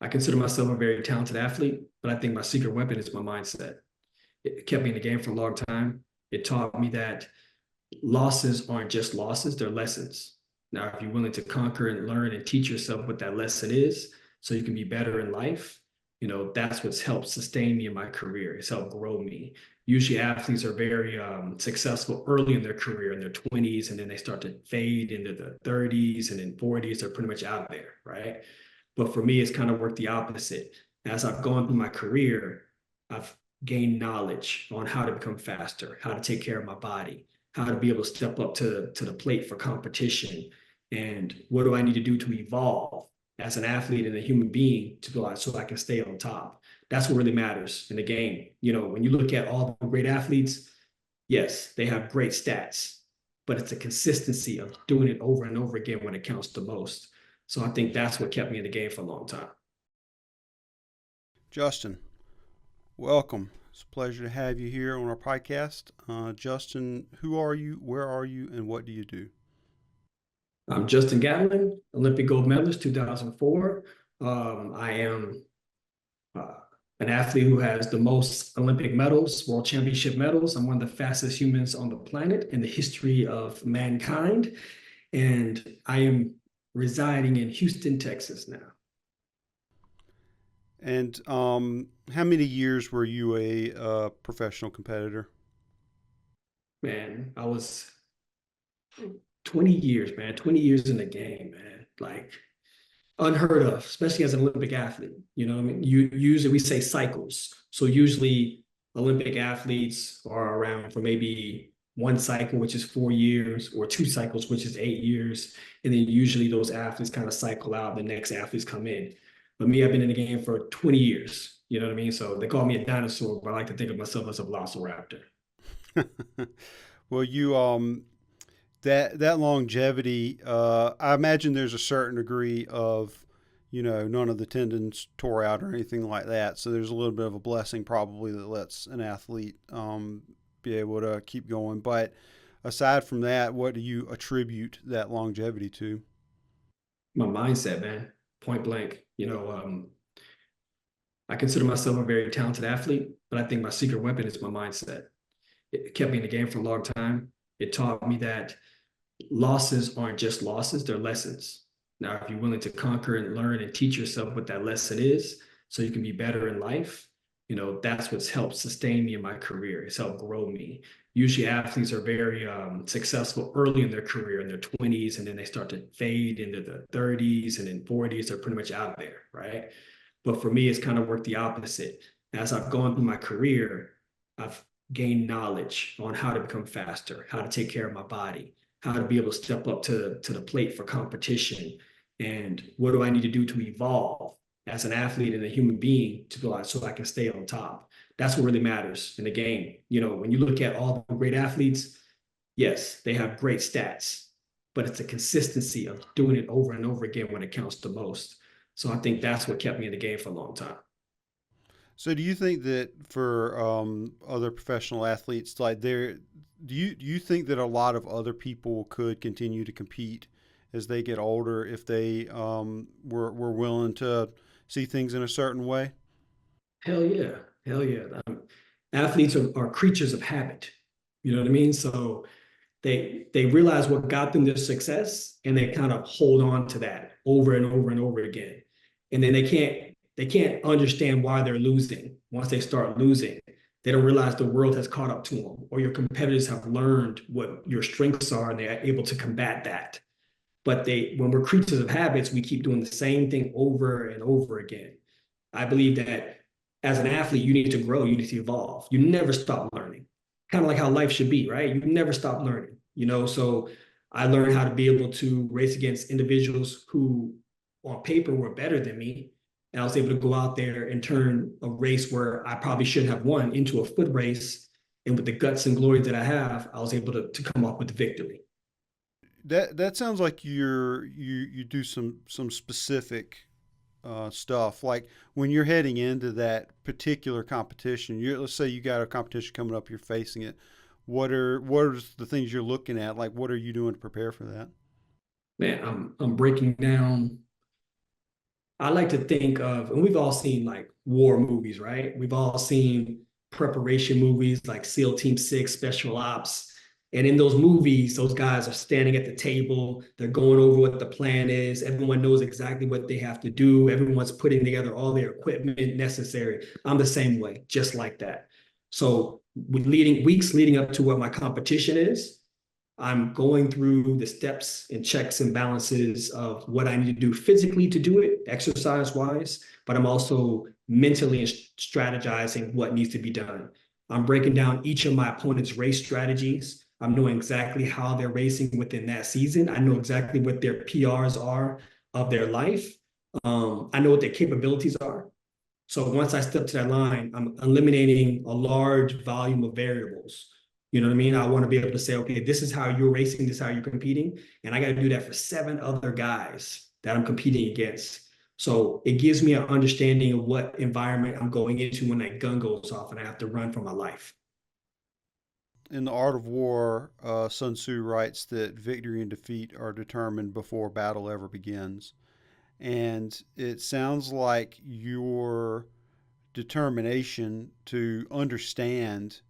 I consider myself a very talented athlete, but I think my secret weapon is my mindset. It kept me in the game for a long time. It taught me that losses aren't just losses, they're lessons. Now, if you're willing to conquer and learn and teach yourself what that lesson is so you can be better in life, that's what's helped sustain me in my career. It's helped grow me. Usually athletes are very successful early in their career in their 20s, and then they start to fade into the 30s and then 40s. They're pretty much out there, right? But for me, it's kind of worked the opposite. As I've gone through my career, I've gained knowledge on how to become faster, how to take care of my body, how to be able to step up to the plate for competition, and what do I need to do to evolve as an athlete and a human being to go out so I can stay on top. That's what really matters in the game. When you look at all the great athletes, yes, they have great stats, but it's a consistency of doing it over and over again when it counts the most. So I think that's what kept me in the game for a long time. Justin, welcome. It's a pleasure to have you here on our podcast. Justin, who are you, where are you, and what do you do? I'm Justin Gatlin, Olympic Gold Medalist, 2004. I am uh, an athlete who has the most Olympic medals, world championship medals. I'm one of the fastest humans on the planet in the history of mankind. And I am residing in Houston, Texas now. And how many years were you a professional competitor? Man, I was 20 years, man, 20 years in the game, man. Like unheard of, especially as an Olympic athlete. I mean? Usually we say cycles. So usually Olympic athletes are around for maybe one cycle, which is 4 years, or two cycles, which is 8 years. And then usually those athletes kind of cycle out, the next athletes come in. But me, I've been in the game for 20 years. You know what I mean? So they call me a dinosaur, but I like to think of myself as a velociraptor. Well, you that longevity, I imagine there's a certain degree of, none of the tendons tore out or anything like that. So there's a little bit of a blessing probably that lets an athlete be able to keep going. But aside from that, what do you attribute that longevity to? My mindset, man, point blank. I consider myself a very talented athlete, but I think my secret weapon is my mindset. It kept me in the game for a long time. It taught me that losses aren't just losses, they're lessons. Now, if you're willing to conquer and learn and teach yourself what that lesson is so you can be better in life, that's what's helped sustain me in my career. It's helped grow me. Usually athletes are very successful early in their career in their 20s, and then they start to fade into the 30s and then 40s. They're pretty much out there, right? But for me, it's kind of worked the opposite. As I've gone through my career, I've gained knowledge on how to become faster, how to take care of my body, how to be able to step up to the plate for competition, and what do I need to do to evolve as an athlete and a human being to go out so I can stay on top. That's what really matters in the game. When you look at all the great athletes, yes, they have great stats, but it's a consistency of doing it over and over again when it counts the most. So I think that's what kept me in the game for a long time. So do you think that for other professional athletes, like do you think that a lot of other people could continue to compete as they get older if they were willing to see things in a certain way? Hell yeah. Hell yeah. Athletes are creatures of habit. You know what I mean? So they realize what got them their success, and they kind of hold on to that over and over and over again. And then they can't understand why they're losing. Once they start losing, they don't realize the world has caught up to them, or your competitors have learned what your strengths are and they're able to combat that. But when we're creatures of habits, we keep doing the same thing over and over again. I believe that as an athlete, you need to grow, you need to evolve. You never stop learning. Kind of like how life should be, right? You never stop learning. So I learned how to be able to race against individuals who on paper were better than me. And I was able to go out there and turn a race where I probably shouldn't have won into a foot race. And with the guts and glory that I have, I was able to come up with the victory. That sounds like you do some specific stuff. Like when you're heading into that particular competition, let's say you got a competition coming up, you're facing it. What are the things you're looking at? Like what are you doing to prepare for that? Man, I'm breaking down I like to think of, and we've all seen like war movies, right? We've all seen preparation movies like SEAL Team 6, Special Ops. And in those movies, those guys are standing at the table. They're going over what the plan is. Everyone knows exactly what they have to do. Everyone's putting together all their equipment necessary. I'm the same way, just like that. So with weeks leading up to what my competition is, I'm going through the steps and checks and balances of what I need to do physically to do it, exercise wise, but I'm also mentally strategizing what needs to be done. I'm breaking down each of my opponent's race strategies. I'm knowing exactly how they're racing within that season. I know exactly what their PRs are of their life. I know what their capabilities are. So once I step to that line, I'm eliminating a large volume of variables. You know what I mean? I want to be able to say, okay, this is how you're racing, this is how you're competing. And I got to do that for 7 other guys that I'm competing against. So it gives me an understanding of what environment I'm going into when that gun goes off and I have to run for my life. In The Art of War, Sun Tzu writes that victory and defeat are determined before battle ever begins. And it sounds like your determination to understand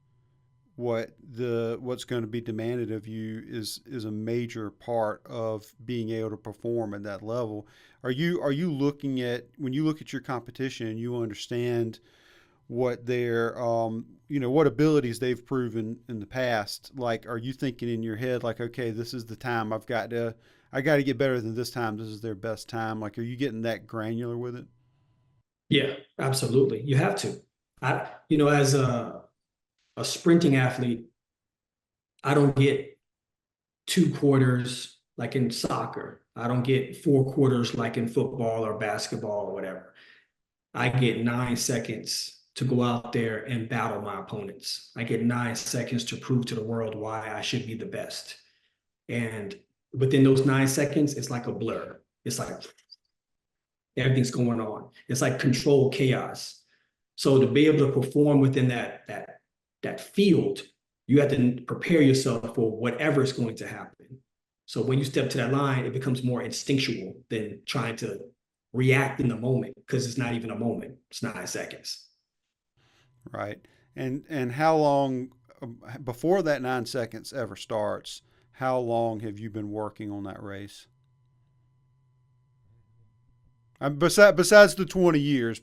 what's going to be demanded of you is a major part of being able to perform at that level. Are you looking at, when you look at your competition and you understand what their what abilities they've proven in the past, like are you thinking in your head like, okay, this is the time I got to get better than this time, this is their best time, like are you getting that granular with it? Yeah, absolutely. You have to. As a sprinting athlete, I don't get 2 quarters like in soccer. I don't get 4 quarters like in football or basketball or whatever. I get 9 seconds to go out there and battle my opponents. I get 9 seconds to prove to the world why I should be the best. And within those 9 seconds, it's like a blur. It's like everything's going on. It's like controlled chaos. So to be able to perform within that field, you have to prepare yourself for whatever is going to happen. So when you step to that line, it becomes more instinctual than trying to react in the moment because it's not even a moment. It's 9 seconds. Right. And how long before that 9 seconds ever starts, how long have you been working on that race? Besides the 20 years,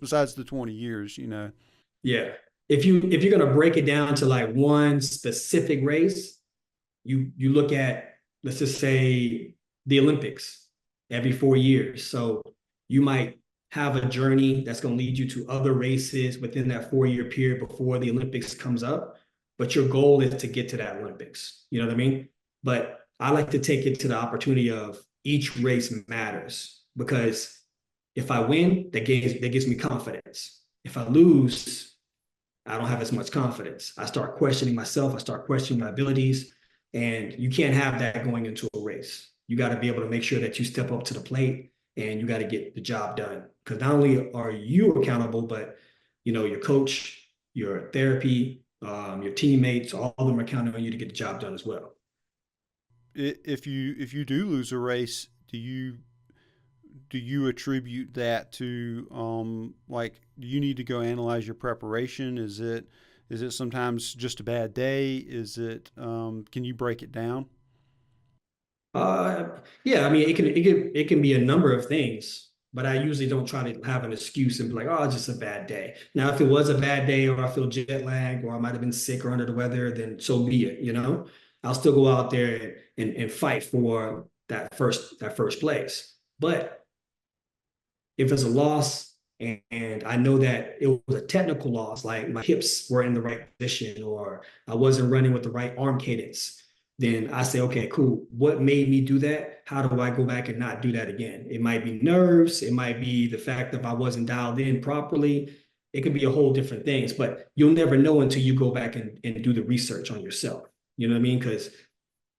Yeah. If you're gonna break it down to like one specific race, you look at, let's just say, the Olympics every 4 years. So you might have a journey that's going to lead you to other races within that 4 year period before the Olympics comes up. But your goal is to get to that Olympics. You know what I mean? But I like to take it to the opportunity of each race matters because if I win, that gives me confidence. If I lose, I don't have as much confidence. I start questioning myself. I start questioning my abilities. And you can't have that going into a race. You got to be able to make sure that you step up to the plate and you got to get the job done. Because not only are you accountable, but your coach, your therapy, your teammates, all of them are counting on you to get the job done as well. if you do lose a race, do you attribute that to like do you need to go analyze your preparation? Is it sometimes just a bad day? Is it can you break it down? Uh, yeah, I mean, it can be a number of things, but I usually don't try to have an excuse and be like, oh, it's just a bad day. Now, if it was a bad day, or I feel jet lag, or I might have been sick or under the weather, then so be it. I'll still go out there and fight for that first place. But if it's a loss and I know that it was a technical loss, like my hips were in the right position or I wasn't running with the right arm cadence, then I say, okay, cool. What made me do that? How do I go back and not do that again? It might be nerves. It might be the fact that I wasn't dialed in properly. It could be a whole different things, but you'll never know until you go back and do the research on yourself. You know what I mean? Because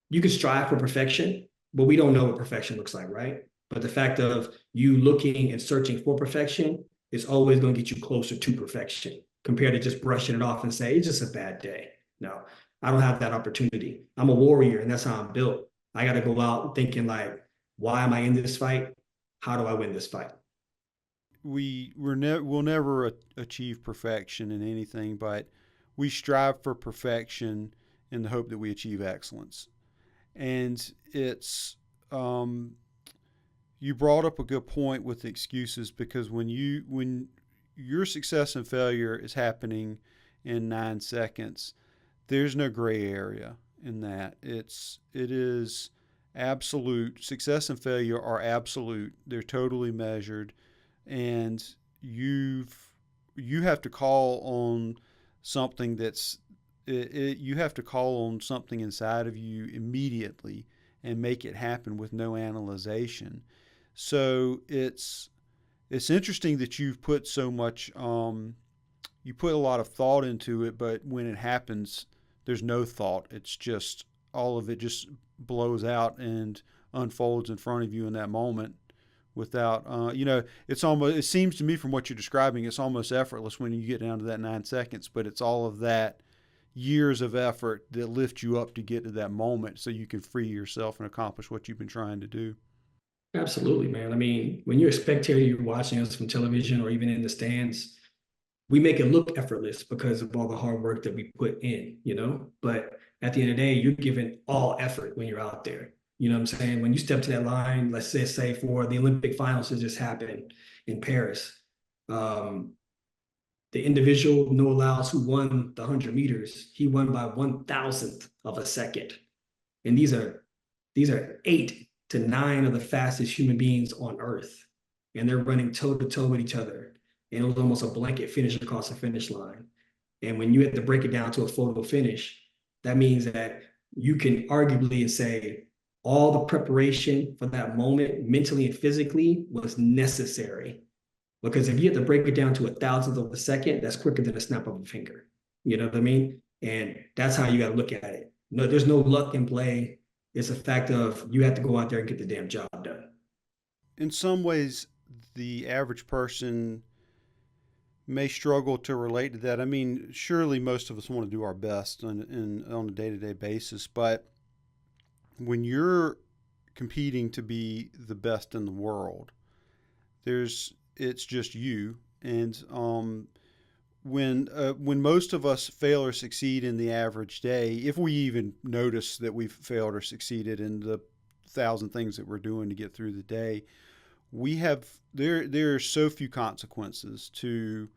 you can strive for perfection, but we don't know what perfection looks like, right? But the fact of you looking and searching for perfection is always going to get you closer to perfection compared to just brushing it off and say, it's just a bad day. No, I don't have that opportunity. I'm a warrior and that's how I'm built. I got to go out thinking like, why am I in this fight? How do I win this fight? we'll never achieve perfection in anything, but we strive for perfection in the hope that we achieve excellence. And it's you brought up a good point with excuses, because when your success and failure is happening in 9 seconds, there's no gray area in that. It is absolute. Success and failure are absolute. They're totally measured, and you have to call on something that's you have to call on something inside of you immediately and make it happen with no analyzation. So it's interesting that you've put so much you put a lot of thought into it, but when it happens, there's no thought. It's just all of it just blows out and unfolds in front of you in that moment without it seems to me from what you're describing, it's almost effortless when you get down to that 9 seconds, but it's all of that years of effort that lift you up to get to that moment so you can free yourself and accomplish what you've been trying to do. Absolutely, man. I mean, when you're a spectator, you're watching us from television or even in the stands, we make it look effortless because of all the hard work that we put in, But at the end of the day, you're giving all effort when you're out there. You know what I'm saying? When you step to that line, let's say for the Olympic finals that just happened in Paris, um, the individual Noah Lyles who won the 100 meters, he won by 1,000th of a second. And these are 8 to 9 of the fastest human beings on earth. And they're running toe to toe with each other. And it was almost a blanket finish across the finish line. And when you have to break it down to a photo finish, that means that you can arguably say all the preparation for that moment, mentally and physically, was necessary. Because if you have to break it down to 1,000th of a second, that's quicker than a snap of a finger. You know what I mean? And that's how you got to look at it. No, there's no luck in play. It's a fact of you have to go out there and get the damn job done. In some ways, the average person may struggle to relate to that. I mean, surely most of us want to do our best on a day to day basis, but when you're competing to be the best in the world, it's just you. And when most of us fail or succeed in the average day, if we even notice that we've failed or succeeded in the 1,000 things that we're doing to get through the day, we have there are so few consequences to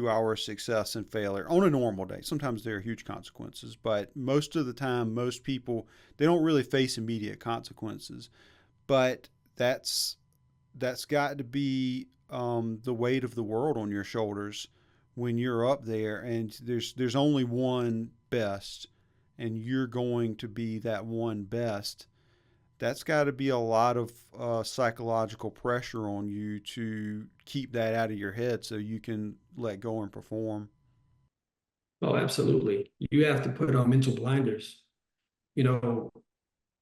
our success and failure on a normal day. Sometimes there are huge consequences, but most of the time, most people, they don't really face immediate consequences. But that's got to be the weight of the world on your shoulders when you're up there, and there's only one best, and you're going to be that one best. That's got to be a lot of psychological pressure on you to keep that out of your head so you can let go and perform. Oh, absolutely. You have to put on mental blinders. You know,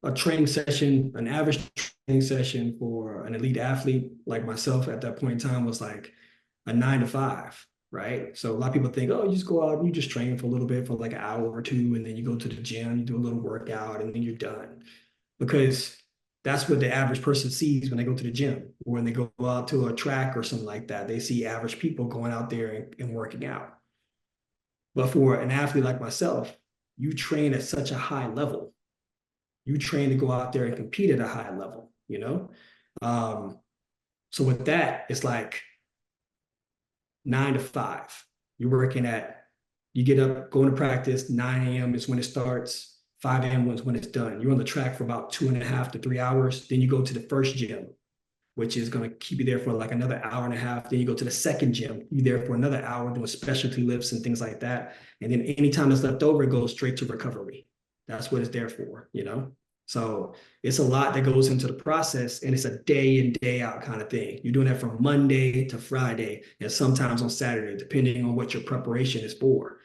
a training session, an average training session for an elite athlete like myself at that point in time was like a 9 to 5, right? So a lot of people think, oh, you just go out and you just train for a little bit for like an hour or two, and then you go to the gym, you do a little workout, and then you're done. Because that's what the average person sees when they go to the gym or when they go out to a track or something like that. They see average people going out there and working out. But for an athlete like myself, you train at such a high level. You train to go out there and compete at a high level. Um, so with that, it's like 9 to 5. You're working at, you get up, going to practice, 9 a.m. is when it starts, 5 a.m. is when it's done. You're on the track for about 2.5 to 3 hours. Then you go to the first gym, which is going to keep you there for like another hour and a half. Then you go to the second gym, you're there for another hour doing specialty lifts and things like that. And then any time that's left over, it goes straight to recovery. That's what it's there for. So it's a lot that goes into the process, and it's a day in, day out kind of thing. You're doing that from Monday to Friday, and sometimes on Saturday, depending on what your preparation is for.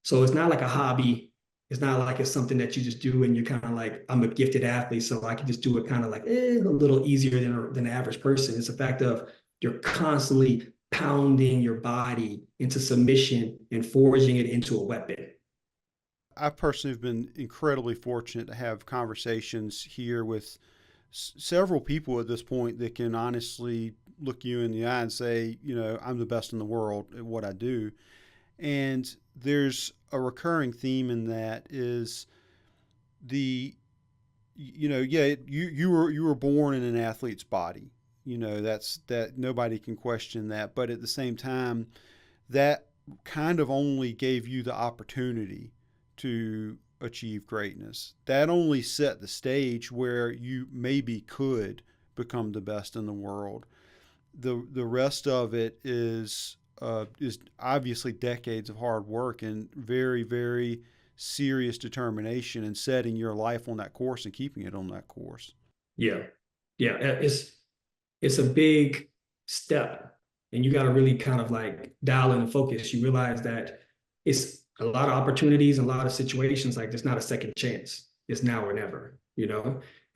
So it's not like a hobby. It's not like it's something that you just do and you're kind of like, I'm a gifted athlete, so I can just do it kind of like a little easier than the average person. It's a fact of you're constantly pounding your body into submission and forging it into a weapon. I personally have been incredibly fortunate to have conversations here with several people at this point that can honestly look you in the eye and say, I'm the best in the world at what I do. And there's a recurring theme in that is the yeah, you were born in an athlete's body. That nobody can question that. But at the same time, that kind of only gave you the opportunity to achieve greatness. That only set the stage where you maybe could become the best in the world. The rest of it is obviously decades of hard work and very, very serious determination and setting your life on that course and keeping it on that course. Yeah. Yeah. It's a big step, and you got to really kind of like dial in and focus. You realize that it's a lot of opportunities, a lot of situations. Like there's not a second chance. It's now or never,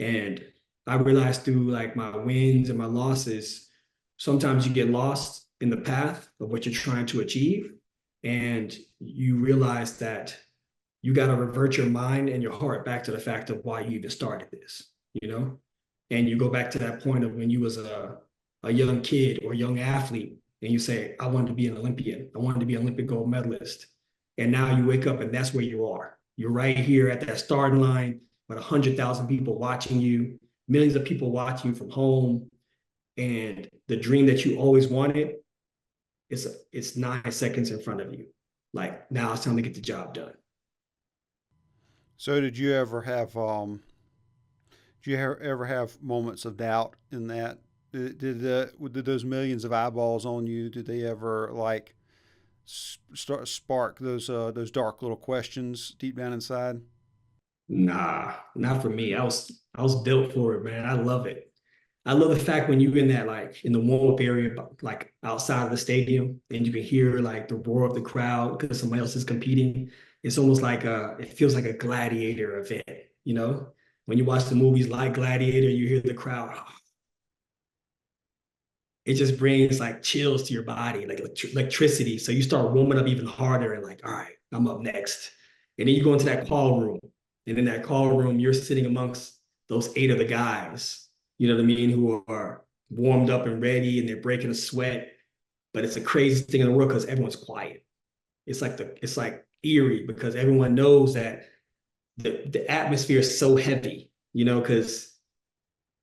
And I realized through like my wins and my losses, sometimes you get lost in the path of what you're trying to achieve, and you realize that you got to revert your mind and your heart back to the fact of why you even started this, you know? And you go back to that point of when you was a young kid or young athlete, and you say, I wanted to be an Olympian. I wanted to be an Olympic gold medalist. And now you wake up and that's where you are. You're right here at that starting line with 100,000 people watching you, millions of people watching you from home. And the dream that you always wanted, it's 9 seconds in front of you. Like now it's time to get the job done. So, did you ever have moments of doubt in that? Did those millions of eyeballs on you? Did they ever like spark those dark little questions deep down inside? Nah, not for me. I was built for it, man. I love it. I love the fact when you're in that like in the warm up area, like outside of the stadium, and you can hear like the roar of the crowd because somebody else is competing. It's almost like it feels like a gladiator event, you know? When you watch the movies like Gladiator, you hear the crowd. It just brings like chills to your body, like electricity. So you start warming up even harder and like, all right, I'm up next. And then you go into that call room. And in that call room, you're sitting amongst those 8 other guys, you know what I mean, who are warmed up and ready and they're breaking a sweat. But it's the craziest thing in the world because everyone's quiet. It's like eerie because everyone knows that the atmosphere is so heavy, because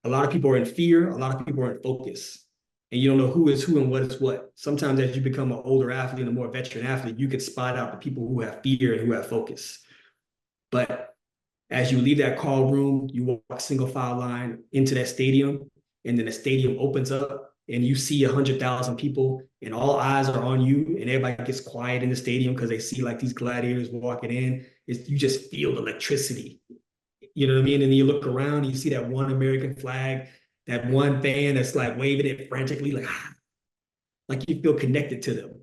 a lot of people are in fear, a lot of people are in focus, and you don't know who is who and what is what. Sometimes as you become an older athlete and a more veteran athlete, you can spot out the people who have fear and who have focus. But as you leave that call room, you walk single file line into that stadium, and then the stadium opens up and you see 100,000 people and all eyes are on you, and everybody gets quiet in the stadium because they see like these gladiators walking in. You just feel the electricity. You know what I mean? And then you look around and you see that one American flag, that one fan that's like waving it frantically, like you feel connected to them.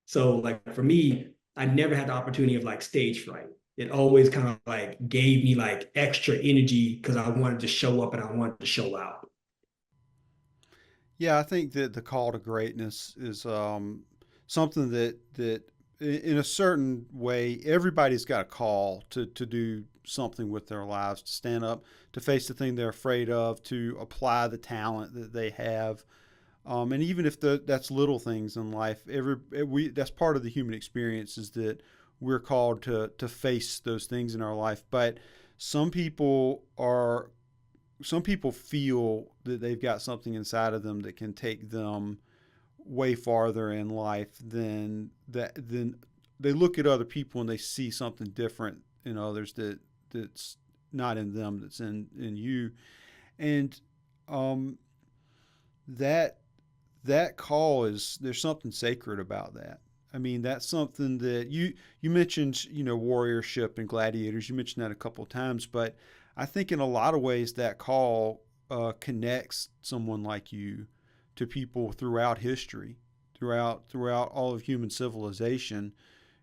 So like for me, I never had the opportunity of like stage fright. It always kind of like gave me like extra energy because I wanted to show up and I wanted to show out. Yeah, I think that the call to greatness is something that in a certain way everybody's got a call to do something with their lives, to stand up, to face the thing they're afraid of, to apply the talent that they have. And even if that's little things in life, that's part of the human experience is that we're called to face those things in our life. But some people are some people feel that they've got something inside of them that can take them way farther in life than that. Then they look at other people and they see something different in others that's not in them, that's in you, and um, that that call is there's something sacred about that. I mean, that's something that you mentioned, warriorship and gladiators. You mentioned that a couple of times, but I think in a lot of ways that call connects someone like you to people throughout history, throughout all of human civilization.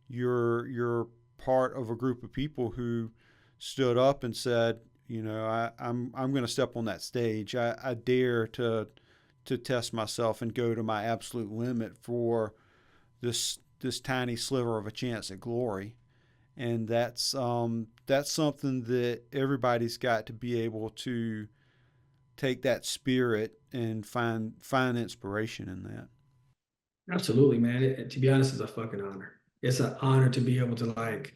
You're part of a group of people who stood up and said, I'm going to step on that stage. I dare to test myself and go to my absolute limit for this tiny sliver of a chance at glory. And that's something that everybody's got to be able to take that spirit and find inspiration in that. Absolutely, man. To be honest, it's a fucking honor. It's an honor to be able to like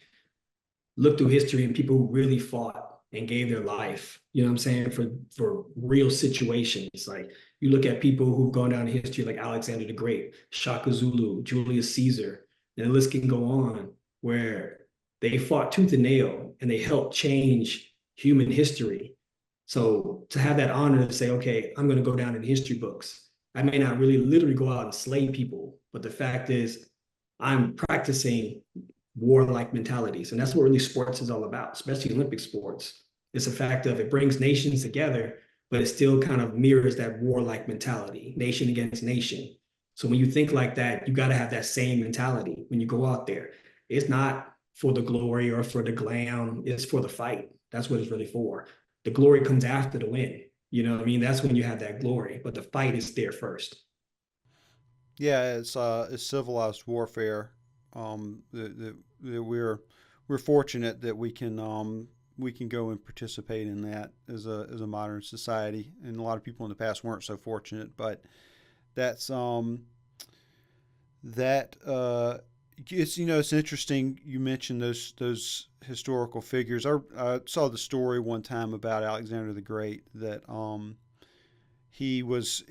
look through history and people who really fought and gave their life, you know what I'm saying, for real situations. Like you look at people who've gone down in history like Alexander the Great, Shaka Zulu, Julius Caesar, and the list can go on, where they fought tooth and nail and they helped change human history. So to have that honor to say, okay, I'm going to go down in history books. I may not really literally go out and slay people, but the fact is I'm practicing warlike mentalities. And that's what really sports is all about, especially Olympic sports. It's a fact of it brings nations together, but it still kind of mirrors that warlike mentality, nation against nation. So when you think like that, you got to have that same mentality when you go out there. It's not for the glory or for the glam, it's for the fight. That's what it's really for. The glory comes after the win. You know what I mean? That's when you have that glory, but the fight is there first. Yeah, it's civilized warfare. That we're fortunate that we can go and participate in that as a modern society, and a lot of people in the past weren't so fortunate. But that's that it's it's interesting you mentioned those historical figures. I saw the story one time about Alexander the Great that he was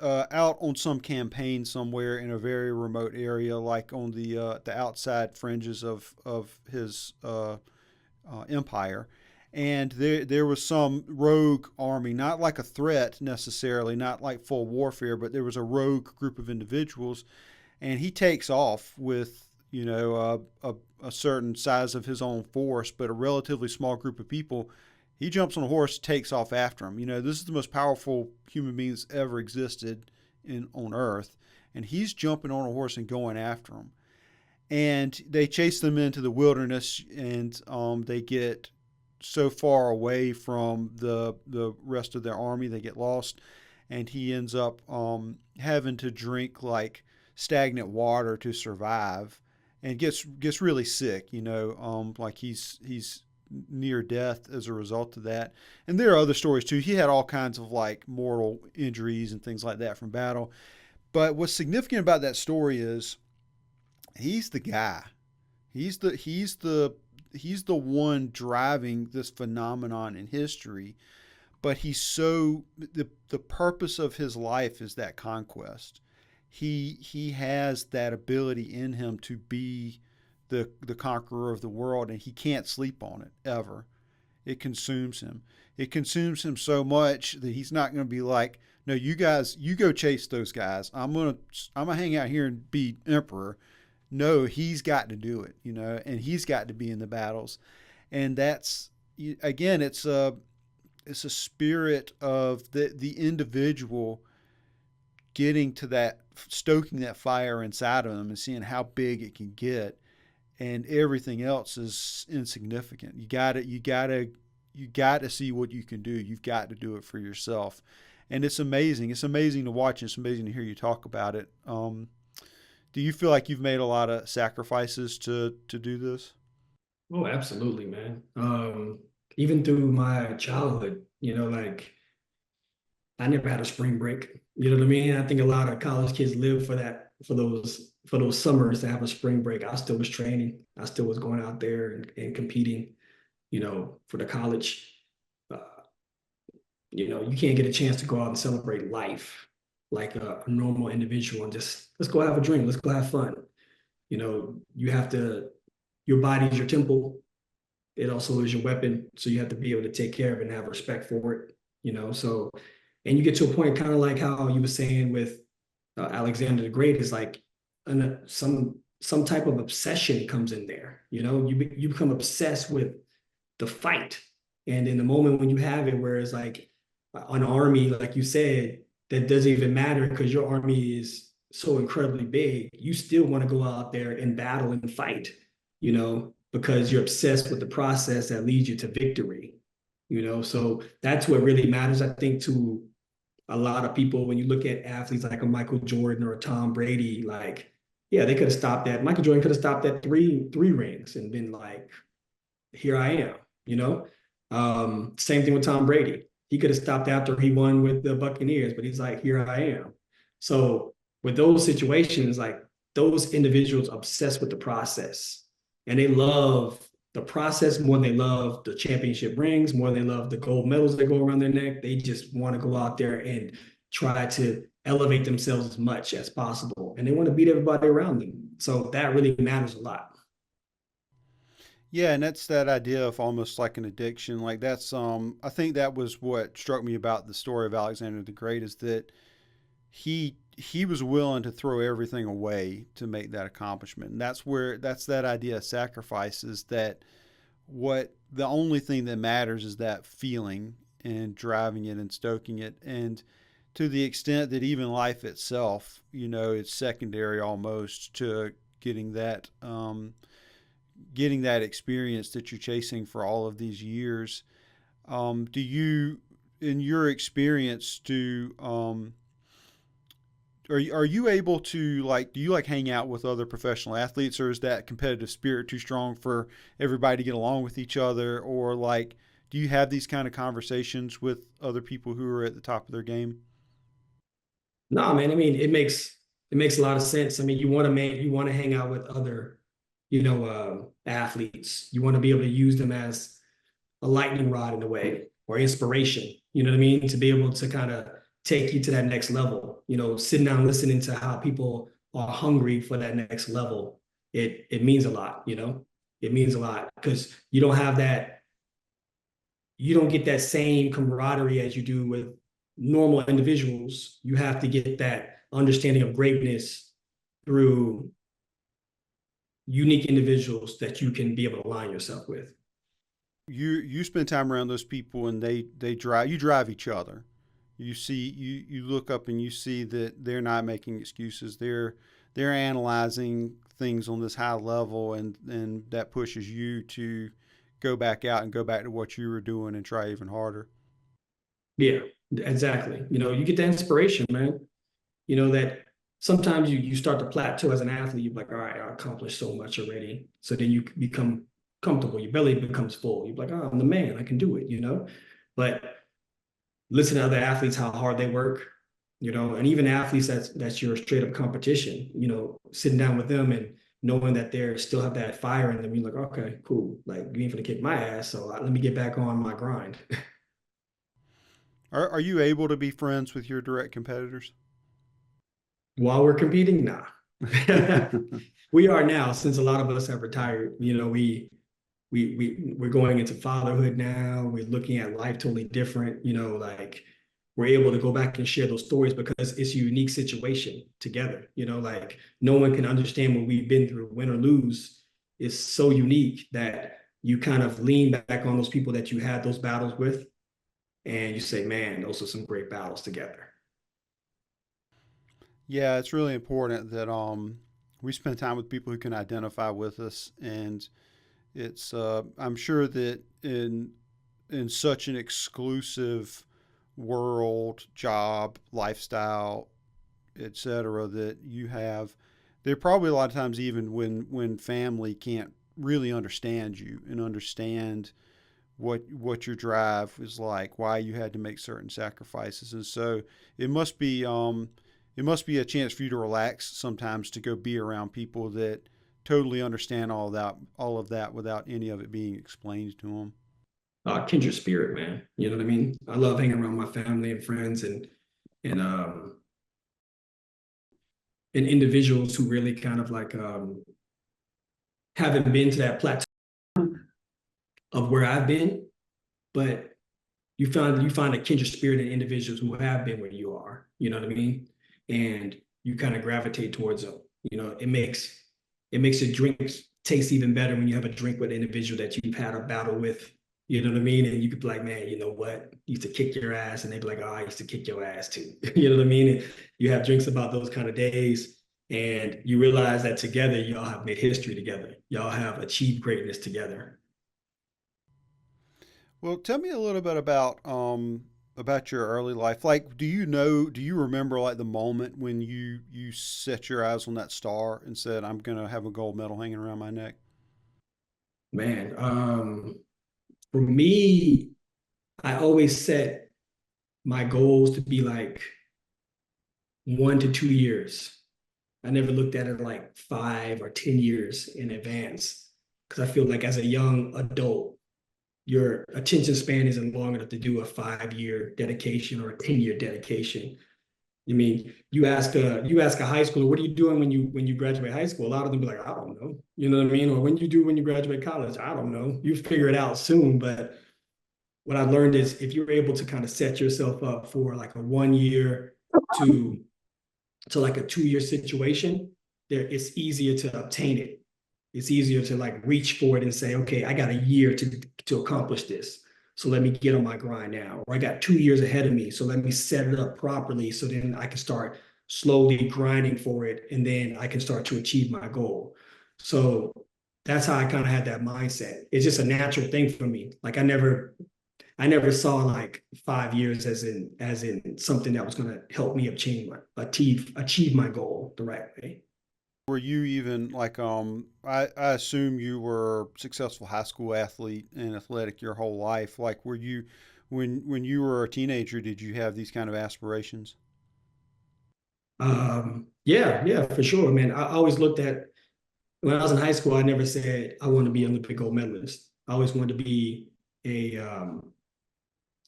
out on some campaign somewhere in a very remote area, like on the outside fringes of his empire, and there was some rogue army, not like a threat necessarily, not like full warfare, but there was a rogue group of individuals, and he takes off with a certain size of his own force, but a relatively small group of people. He jumps on a horse, takes off after him. This is the most powerful human being that's ever existed on Earth, and he's jumping on a horse and going after him. And they chase them into the wilderness, and they get so far away from the rest of their army, they get lost, and he ends up having to drink like stagnant water to survive, and gets really sick. Like he's near death as a result of that. And there are other stories too. He had all kinds of like mortal injuries and things like that from battle. But what's significant about that story is he's the guy. He's the one driving this phenomenon in history. But the purpose of his life is that conquest. He has that ability in him to be the conqueror of the world, and he can't sleep on it ever. It consumes him. It consumes him so much that he's not going to be like, no, you guys, you go chase those guys. I'm gonna hang out here and be emperor. No, he's got to do it, and he's got to be in the battles, and that's again, it's a spirit of the individual getting to that, stoking that fire inside of them and seeing how big it can get, and everything else is insignificant. You got to see what you can do. You've got to do it for yourself, and it's amazing. It's amazing to watch. It's amazing to hear you talk about it. Do you feel like you've made a lot of sacrifices to do this? Oh, absolutely, man. Even through my childhood, like I never had a spring break. You know what I mean? I think a lot of college kids live for that, for those summers to have a spring break. I still was training. I still was going out there and competing, for the college. Uh, you can't get a chance to go out and celebrate life like a normal individual and just let's go have a drink, let's go have fun. You have to, your body is your temple. It also is your weapon. So you have to be able to take care of it and have respect for it. So, and you get to a point kind of like how you were saying with Alexander the Great is like some type of obsession comes in there. You become obsessed with the fight, and in the moment when you have it, where it's like an army, like you said, that doesn't even matter because your army is so incredibly big. You still want to go out there and battle and fight, because you're obsessed with the process that leads you to victory. So that's what really matters, I think, to a lot of people. When you look at athletes like a Michael Jordan or a Tom Brady, like, yeah, they could have stopped that. Michael Jordan could have stopped at three rings and been like, here I am, Same thing with Tom Brady. He could have stopped after he won with the Buccaneers, but he's like, here I am. So with those situations, like those individuals obsessed with the process and they love the process more than they love the championship rings, more than they love the gold medals that go around their neck. They just want to go out there and try to elevate themselves as much as possible. And they want to beat everybody around them. So that really matters a lot. Yeah, and that's that idea of almost like an addiction. Like that's I think that was what struck me about the story of Alexander the Great is that he was willing to throw everything away to make that accomplishment. And that's that idea of sacrifice is that what the only thing that matters is that feeling and driving it and stoking it. And to the extent that even life itself, it's secondary almost to getting that getting that experience that you're chasing for all of these years. Do you, in your experience, are you able to do you like hang out with other professional athletes, or is that competitive spirit too strong for everybody to get along with each other, or do you have these kind of conversations with other people who are at the top of their game? No, man. I mean, it makes a lot of sense. I mean, you want to hang out with other, athletes. You want to be able to use them as a lightning rod in a way or inspiration. You know what I mean? To be able to kind of take you to that next level. Sitting down listening to how people are hungry for that next level. It means a lot. It means a lot because you don't get that same camaraderie as you do with normal individuals. You have to get that understanding of greatness through unique individuals that you can be able to align yourself with. You spend time around those people, and they drive you drive each other. You look up and you see that they're not making excuses. They're analyzing things on this high level, and that pushes you to go back out and go back to what you were doing and try even harder. Yeah, exactly. You get the inspiration, man. That sometimes you start to plateau as an athlete. You're like, all right, I accomplished so much already. So then you become comfortable. Your belly becomes full. You're like, oh, I'm the man. I can do it. But listen to other athletes, how hard they work, and even athletes that's your straight up competition, sitting down with them and knowing that they still have that fire in them. You're like, okay, cool. Like you ain't gonna kick my ass. So let me get back on my grind. Are you able to be friends with your direct competitors? While we're competing, nah. We are now, since a lot of us have retired. We're going into fatherhood now. We're looking at life totally different. Like we're able to go back and share those stories because it's a unique situation together. Like no one can understand what we've been through, win or lose. It's so unique that you kind of lean back on those people that you had those battles with, and you say, "Man, those are some great battles together." Yeah, it's really important that we spend time with people who can identify with us, and it's I'm sure that in such an exclusive world, job, lifestyle, etc., that you have, there are probably a lot of times even when family can't really understand you and understand what your drive is like, why you had to make certain sacrifices, and so it must be um, it must be a chance for you to relax sometimes to go be around people that totally understand all of that without any of it being explained to them. Kindred spirit, man. You know what I mean? I love hanging around my family and friends and and individuals who really kind of like haven't been to that plateau of where I've been, but you find a kindred spirit in individuals who have been where you are. You know what I mean? And you kind of gravitate towards them. It makes your drinks taste even better when you have a drink with an individual that you've had a battle with. You know what I mean? And you could be like, man, you know what? Used to kick your ass, and they'd be like, oh, I used to kick your ass too. You know what I mean? And you have drinks about those kind of days, and you realize that together y'all have made history together. Y'all have achieved greatness together. Well, tell me a little bit about your early life. Do you remember like the moment when you set your eyes on that star and said, "I'm gonna have a gold medal hanging around my neck"? Man, for me, I always set my goals to be like 1 to 2 years. I never looked at it like 5 or 10 years in advance because I feel like as a young adult, your attention span isn't long enough to do a 5 year dedication or a 10 year dedication. I mean, you ask a high schooler, what are you doing when you graduate high school? A lot of them be like, I don't know. You know what I mean? Or when you graduate college, I don't know. You figure it out soon. But what I learned is if you're able to kind of set yourself up for like a 1 year to like a 2 year situation, there it's easier to obtain it. It's easier to like reach for it and say, okay, I got a year to accomplish this. So let me get on my grind now. Or I got 2 years ahead of me. So let me set it up properly so then I can start slowly grinding for it and then I can start to achieve my goal. So that's how I kind of had that mindset. It's just a natural thing for me. Like I never saw like 5 years as in something that was going to help me achieve my goal the right way. Were you even like I assume you were a successful high school athlete and athletic your whole life. Like were you when you were a teenager, did you have these kind of aspirations? Yeah, yeah, for sure, man. I always looked at when I was in high school. I never said I want to be an Olympic gold medalist. I always wanted to be a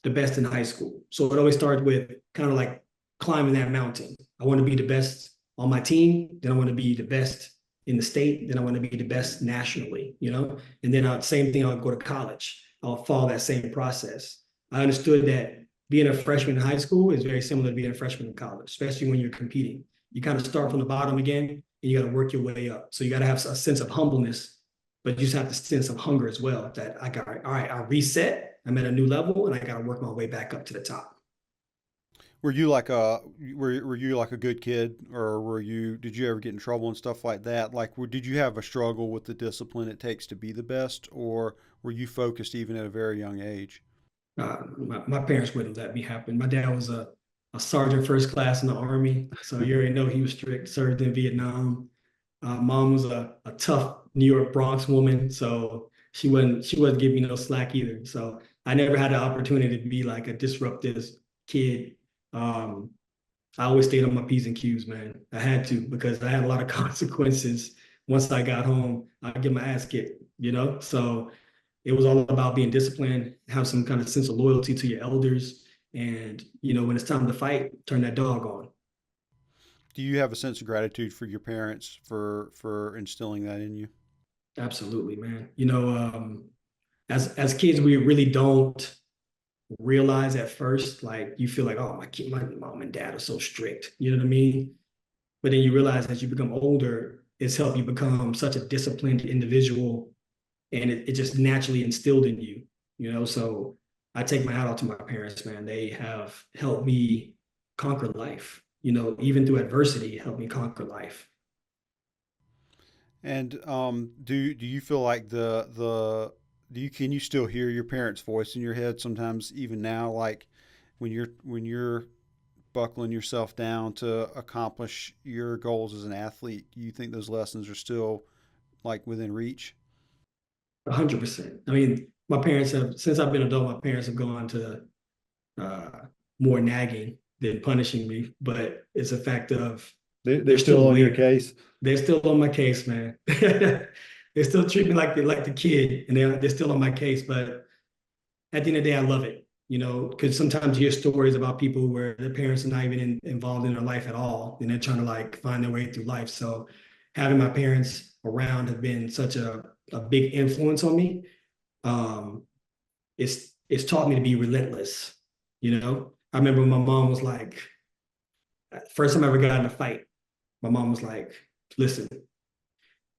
the best in high school. So it always started with kind of like climbing that mountain. I want to be the best on my team. Then I want to be the best in the state. Then I want to be the best nationally, And then same thing, I'll go to college. I'll follow that same process. I understood that being a freshman in high school is very similar to being a freshman in college, especially when you're competing. You kind of start from the bottom again and you got to work your way up. So you got to have a sense of humbleness, but you just have the sense of hunger as well that I got, all right, I reset, I'm at a new level and I got to work my way back up to the top. Were you like a were you like a good kid, or were you did you ever get in trouble and stuff like that? Like, did you have a struggle with the discipline it takes to be the best, or were you focused even at a very young age? My parents wouldn't let me happen. My dad was a sergeant first class in the Army. So you already know he was strict, served in Vietnam. Mom was a tough New York Bronx woman. So she wasn't giving me no slack either. So I never had the opportunity to be like a disruptive kid. Um, I always stayed on my P's and Q's, man. I had to because I had a lot of consequences. Once I got home, I'd get my ass kicked. So it was all about being disciplined, have some kind of sense of loyalty to your elders. And, when it's time to fight, turn that dog on. Do you have a sense of gratitude for your parents for instilling that in you? Absolutely, man. As kids, we really don't realize at first, like you feel like, oh, my mom and dad are so strict. You know what I mean? But then you realize as you become older, it's helped you become such a disciplined individual and it just naturally instilled in you. So I take my hat off to my parents, man. They have helped me conquer life, even through adversity, helped me conquer life. And do you feel like the do you can you still hear your parents' voice in your head sometimes even now, like when you're buckling yourself down to accomplish your goals as an athlete? Do you think those lessons are still like within reach? 100%. I mean, my parents have, since I've been an adult, my parents have gone to uh, more nagging than punishing me, but it's a fact of They're they're still still on your there. case. They're still on my case, man. They still treat me like the kid, and they're still on my case. But at the end of the day, I love it, because sometimes you hear stories about people where their parents are not even involved in their life at all, and they're trying to like find their way through life. So having my parents around have been such a big influence on me. Um, it's taught me to be relentless. I remember my mom was like, first time I ever got in a fight, my mom was like, listen,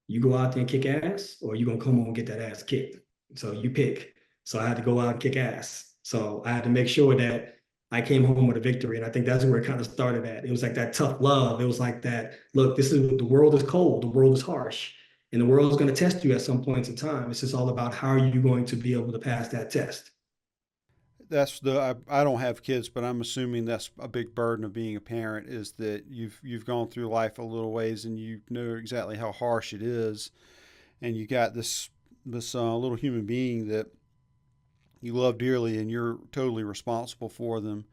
you go out there and kick ass, or you gonna come home and get that ass kicked. So you pick. So I had to go out and kick ass. So I had to make sure that I came home with a victory. And I think that's where it kind of started at. It was like that tough love. It was like that, look, the world is cold, the world is harsh, and the world is going to test you at some points in time. It's just all about how are you going to be able to pass that test. That's I don't have kids, but I'm assuming that's a big burden of being a parent is that you've gone through life a little ways and you know exactly how harsh it is, and you got this little human being that you love dearly and you're totally responsible for them,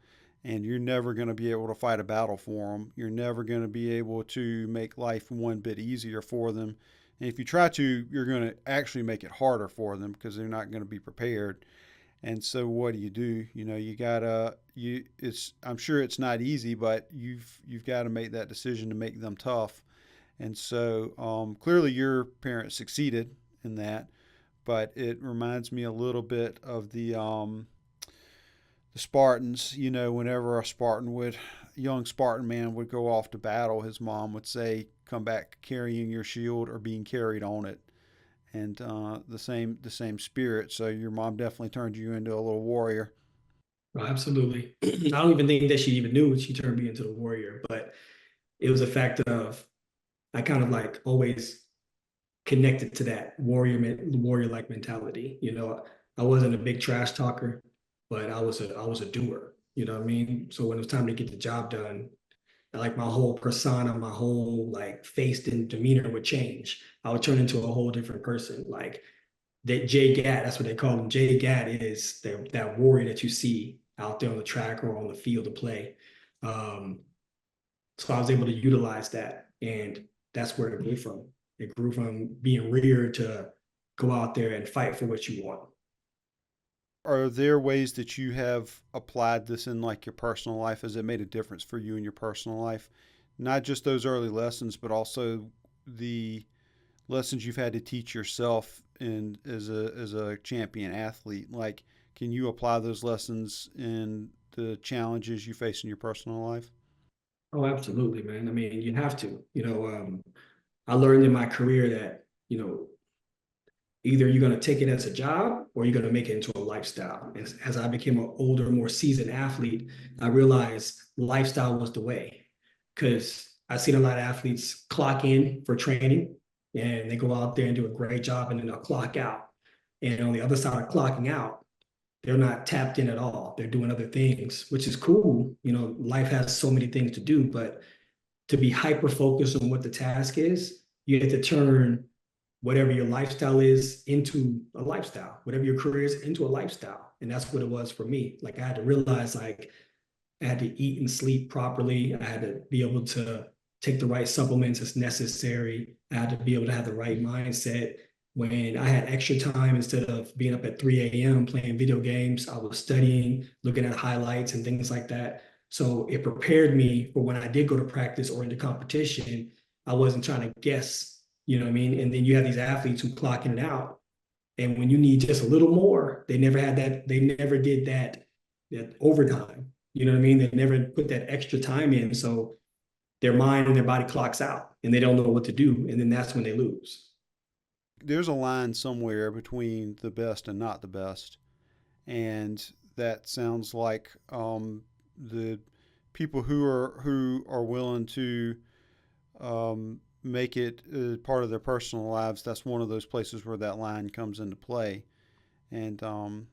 and you're never going to be able to fight a battle for them. You're never going to be able to make life one bit easier for them. And if you try to, you're going to actually make it harder for them because they're not going to be prepared. And so what do? You know, you gotta you it's I'm sure it's not easy, but you've got to make that decision to make them tough. And so clearly your parents succeeded in that, but it reminds me a little bit of the Spartans. You know, whenever young Spartan man would go off to battle, his mom would say, "Come back carrying your shield or being carried on it." And the same spirit. So your mom definitely turned you into a little warrior. Well, absolutely. I don't even think that she even knew she turned me into a warrior, but it was a fact of I kind of like always connected to that warrior like mentality. You know, I wasn't a big trash talker, but I was a doer. You know what I mean? So when it was time to get the job done, like my whole persona, my whole like face and demeanor would change. I would turn into a whole different person. Like that Jay Gat, that's what they call him. Jay Gat is that warrior that you see out there on the track or on the field of play. Um, so I was able to utilize that, and that's where it grew from. It grew from being reared to go out there and fight for what you want. Are there ways that you have applied this in like your personal life? Has it made a difference for you in your personal life? Not just those early lessons, but also the lessons you've had to teach yourself in as a champion athlete. Like, can you apply those lessons in the challenges you face in your personal life? Oh, absolutely, man. I mean, you have to. I learned in my career that either you're going to take it as a job or you're going to make it into a lifestyle. As I became an older, more seasoned athlete, I realized lifestyle was the way. Because I've seen a lot of athletes clock in for training and they go out there and do a great job and then they'll clock out. And on the other side of clocking out, they're not tapped in at all. They're doing other things, which is cool. Life has so many things to do, but to be hyper focused on what the task is, you have to turn whatever your lifestyle is into a lifestyle, whatever your career is into a lifestyle. And that's what it was for me. Like I had to realize like I had to eat and sleep properly. I had to be able to take the right supplements as necessary. I had to be able to have the right mindset. When I had extra time, instead of being up at 3 a.m. playing video games, I was studying, looking at highlights and things like that. So it prepared me for when I did go to practice or into competition. I wasn't trying to guess, you know what I mean? And then you have these athletes who clock in and out. And when you need just a little more, they never had that, they never did that overtime. You know what I mean? They never put that extra time in. So their mind and their body clocks out and they don't know what to do. And then that's when they lose. There's a line somewhere between the best and not the best, and that sounds like the people who are willing to make it part of their personal lives. That's one of those places where that line comes into play. And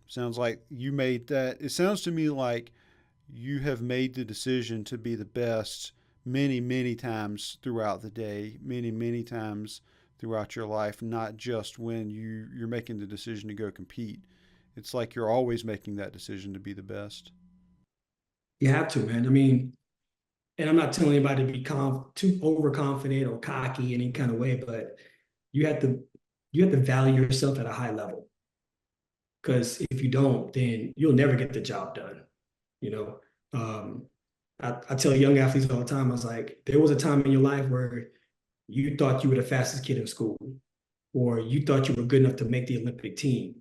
sounds like you made that. It sounds to me like you have made the decision to be the best many times throughout the day, many times throughout your life, not just when you're making the decision to go compete. It's like you're always making that decision to be the best. You have to, man. I mean, and I'm not telling anybody to be too overconfident or cocky in any kind of way, but you have to you have to value yourself at a high level. Because if you don't, then you'll never get the job done. You know, um, I tell young athletes all the time, I was like, there was a time in your life where you thought you were the fastest kid in school, or you thought you were good enough to make the Olympic team.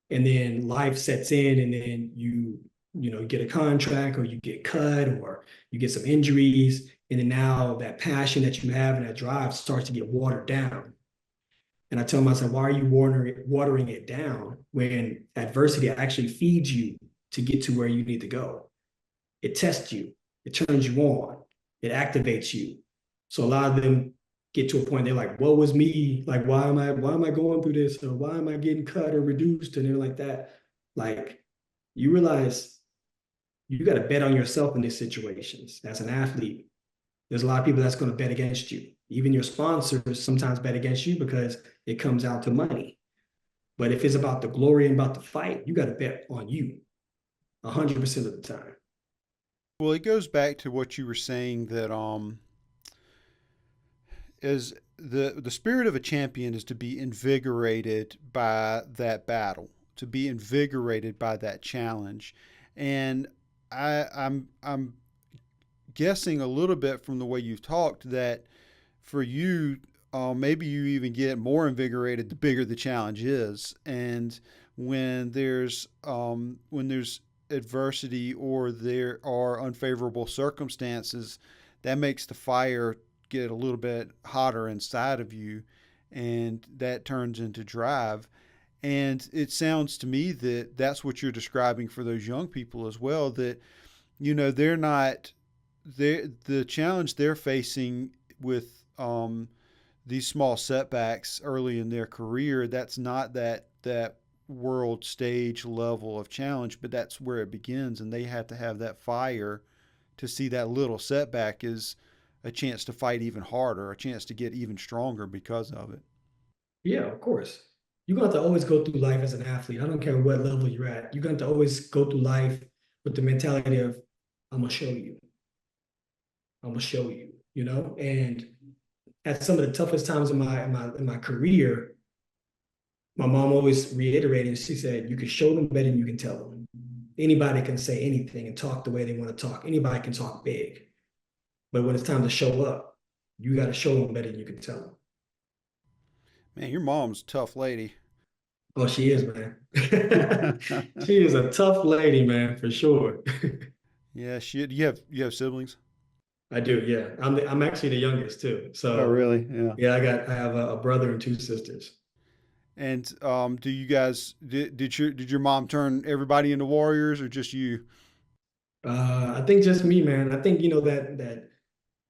And then life sets in, and then you get a contract, or you get cut, or you get some injuries. And then now that passion that you have and that drive starts to get watered down. And I tell myself, why are you watering it down when adversity actually feeds you to get to where you need to go? It tests you, it turns you on, it activates you. So a lot of them get to a point they're like, what was me? Like, why am I going through this? Or why am I getting cut or reduced? And they're like that. Like, you realize you got to bet on yourself in these situations. As an athlete, there's a lot of people that's going to bet against you. Even your sponsors sometimes bet against you because it comes out to money. But if it's about the glory and about the fight, you got to bet on you 100% of the time. Well, it goes back to what you were saying that is the spirit of a champion is to be invigorated by that battle, to be invigorated by that challenge. And I'm guessing a little bit from the way you've talked that for you, maybe you even get more invigorated the bigger the challenge is, and when there's adversity or there are unfavorable circumstances, that makes the fire get a little bit hotter inside of you, and that turns into drive. And it sounds to me that that's what you're describing for those young people as well. That they're not the challenge they're facing with these small setbacks early in their career. That's not that world stage level of challenge, but that's where it begins, and they have to have that fire to see that little setback as a chance to fight even harder, a chance to get even stronger because of it. Yeah, of course. You're going to have to always go through life as an athlete. I don't care what level you're at. You're going to have to always go through life with the mentality of, I'm going to show you. I'm going to show you, And at some of the toughest times in my career, my mom always reiterated, she said, you can show them better than you can tell them. Anybody can say anything and talk the way they want to talk. Anybody can talk big. But when it's time to show up, you got to show them better than you can tell them. Man, your mom's a tough lady. Oh, she is, man. She is a tough lady, man, for sure. Yeah, she. You have siblings? I do, yeah. I'm actually the youngest too. Oh, So really? Yeah. yeah, I have a brother and two sisters. And do you guys did your mom turn everybody into warriors or just you? I think just me, man. I think that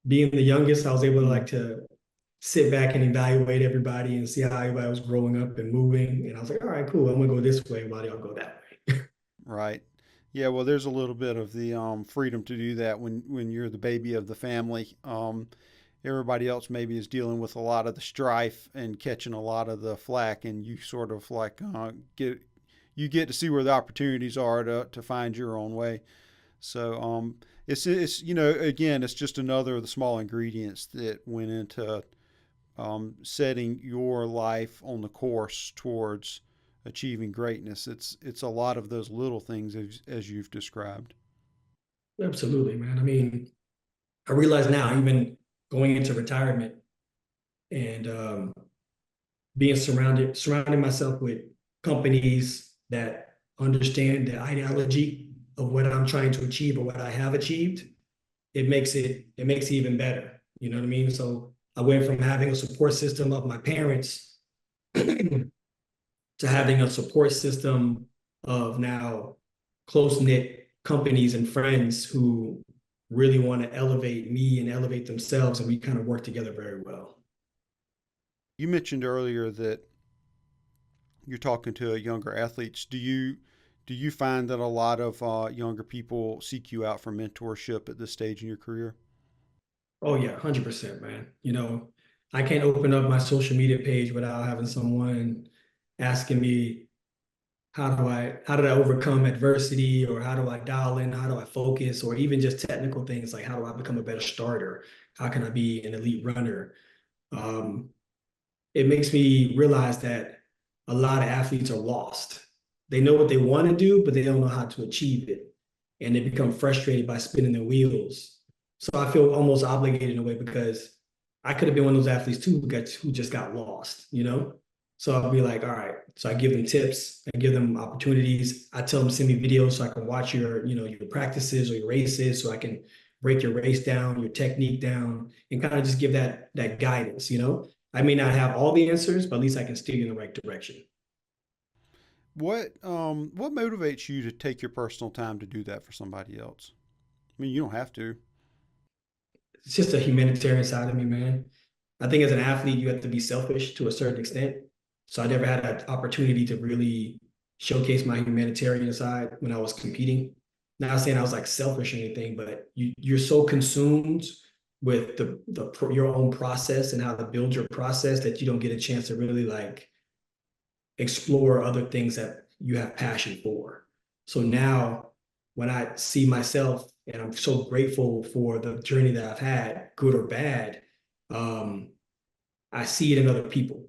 being the youngest, I was able to Mm, like to sit back and evaluate everybody and see how everybody was growing up and moving. And I was like, all right, cool. I'm gonna go this way while y'all go that way. right. Yeah. Well, there's a little bit of the freedom to do that when you're the baby of the family. Everybody else maybe is dealing with a lot of the strife and catching a lot of the flack, and you sort of like get to see where the opportunities are to find your own way. So it's again it's just another of the small ingredients that went into setting your life on the course towards achieving greatness. It's a lot of those little things as you've described. Absolutely, man. I mean, I realize now, even going into retirement and surrounding myself with companies that understand the ideology of what I'm trying to achieve or what I have achieved, it makes it even better. You know what I mean? So I went from having a support system of my parents to having a support system of now close knit companies and friends who really want to elevate me and elevate themselves, and we kind of work together very well. You mentioned earlier that you're talking to younger athletes. Do you find that a lot of younger people seek you out for mentorship at this stage in your career? Oh yeah, 100%, man. I can't open up my social media page without having someone asking me how did I overcome adversity, or how do I dial in, how do I focus, or even just technical things like how do I become a better starter? How can I be an elite runner? Um, it makes me realize that a lot of athletes are lost. They know what they want to do, but they don't know how to achieve it. And they become frustrated by spinning their wheels. So I feel almost obligated in a way because I could have been one of those athletes too who just got lost. So I'll be like, all right. So I give them tips, I give them opportunities. I tell them send me videos so I can watch your practices or your races, so I can break your race down, your technique down, and kind of just give that guidance. I may not have all the answers, but at least I can steer you in the right direction. What motivates you to take your personal time to do that for somebody else? I mean, you don't have to. It's just a humanitarian side of me, man. I think as an athlete, you have to be selfish to a certain extent. So I never had that opportunity to really showcase my humanitarian side when I was competing. Not saying I was like selfish or anything, but you're so consumed with your own process and how to build your process that you don't get a chance to really like explore other things that you have passion for. So now when I see myself, and I'm so grateful for the journey that I've had, good or bad, um, I see it in other people.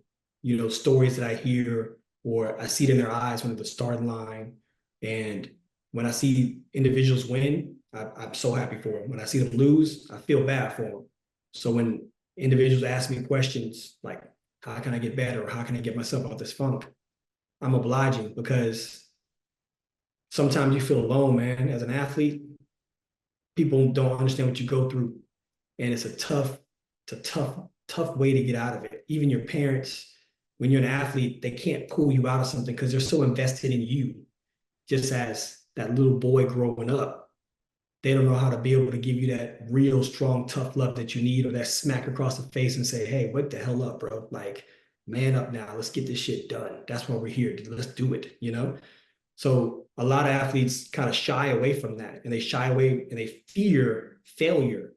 Stories that I hear, or I see it in their eyes when at the starting line. And when I see individuals win, I'm so happy for them. When I see them lose, I feel bad for them. So when individuals ask me questions like, how can I get better? Or how can I get myself out of this funk? I'm obliging, because sometimes you feel alone, man. As an athlete, people don't understand what you go through. And it's a tough way to get out of it. Even your parents, when you're an athlete, they can't pull you out of something because they're so invested in you. Just as that little boy growing up, they don't know how to be able to give you that real strong, tough love that you need, or that smack across the face and say, hey, wake the hell up, bro. Like, man up now. Let's get this shit done. That's why we're here. Let's do it. So a lot of athletes kind of shy away from that, and they shy away and they fear failure.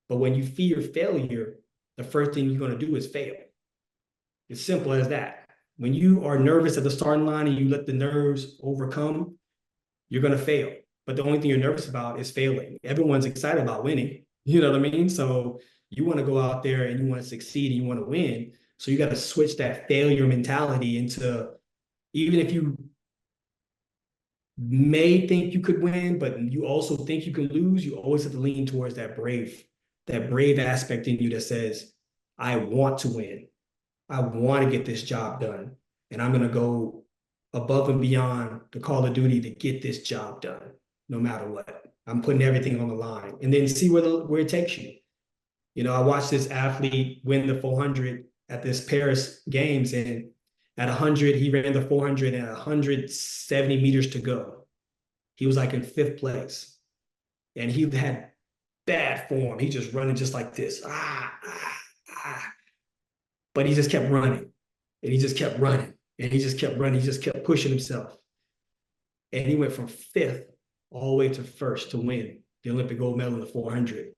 But when you fear failure, the first thing you're going to do is fail. It's simple as that. When you are nervous at the starting line and you let the nerves overcome, you're going to fail. But the only thing you're nervous about is failing. Everyone's excited about winning. You know what I mean? So you want to go out there and you want to succeed and you want to win. So you got to switch that failure mentality into, even if you may think you could win, but you also think you can lose, you always have to lean towards that brave aspect in you that says, I want to win. I want to get this job done. And I'm going to go above and beyond the call of duty to get this job done, no matter what. I'm putting everything on the line, and then see where it takes you. I watched this athlete win the 400 at this Paris Games, and at 100, he ran the 400 and 170 meters to go. He was like in fifth place, and he had bad form. He just running just like this. But he just kept running, and he just kept running, and he just kept running. He just kept pushing himself. And he went from fifth all the way to first to win the Olympic gold medal in the 400.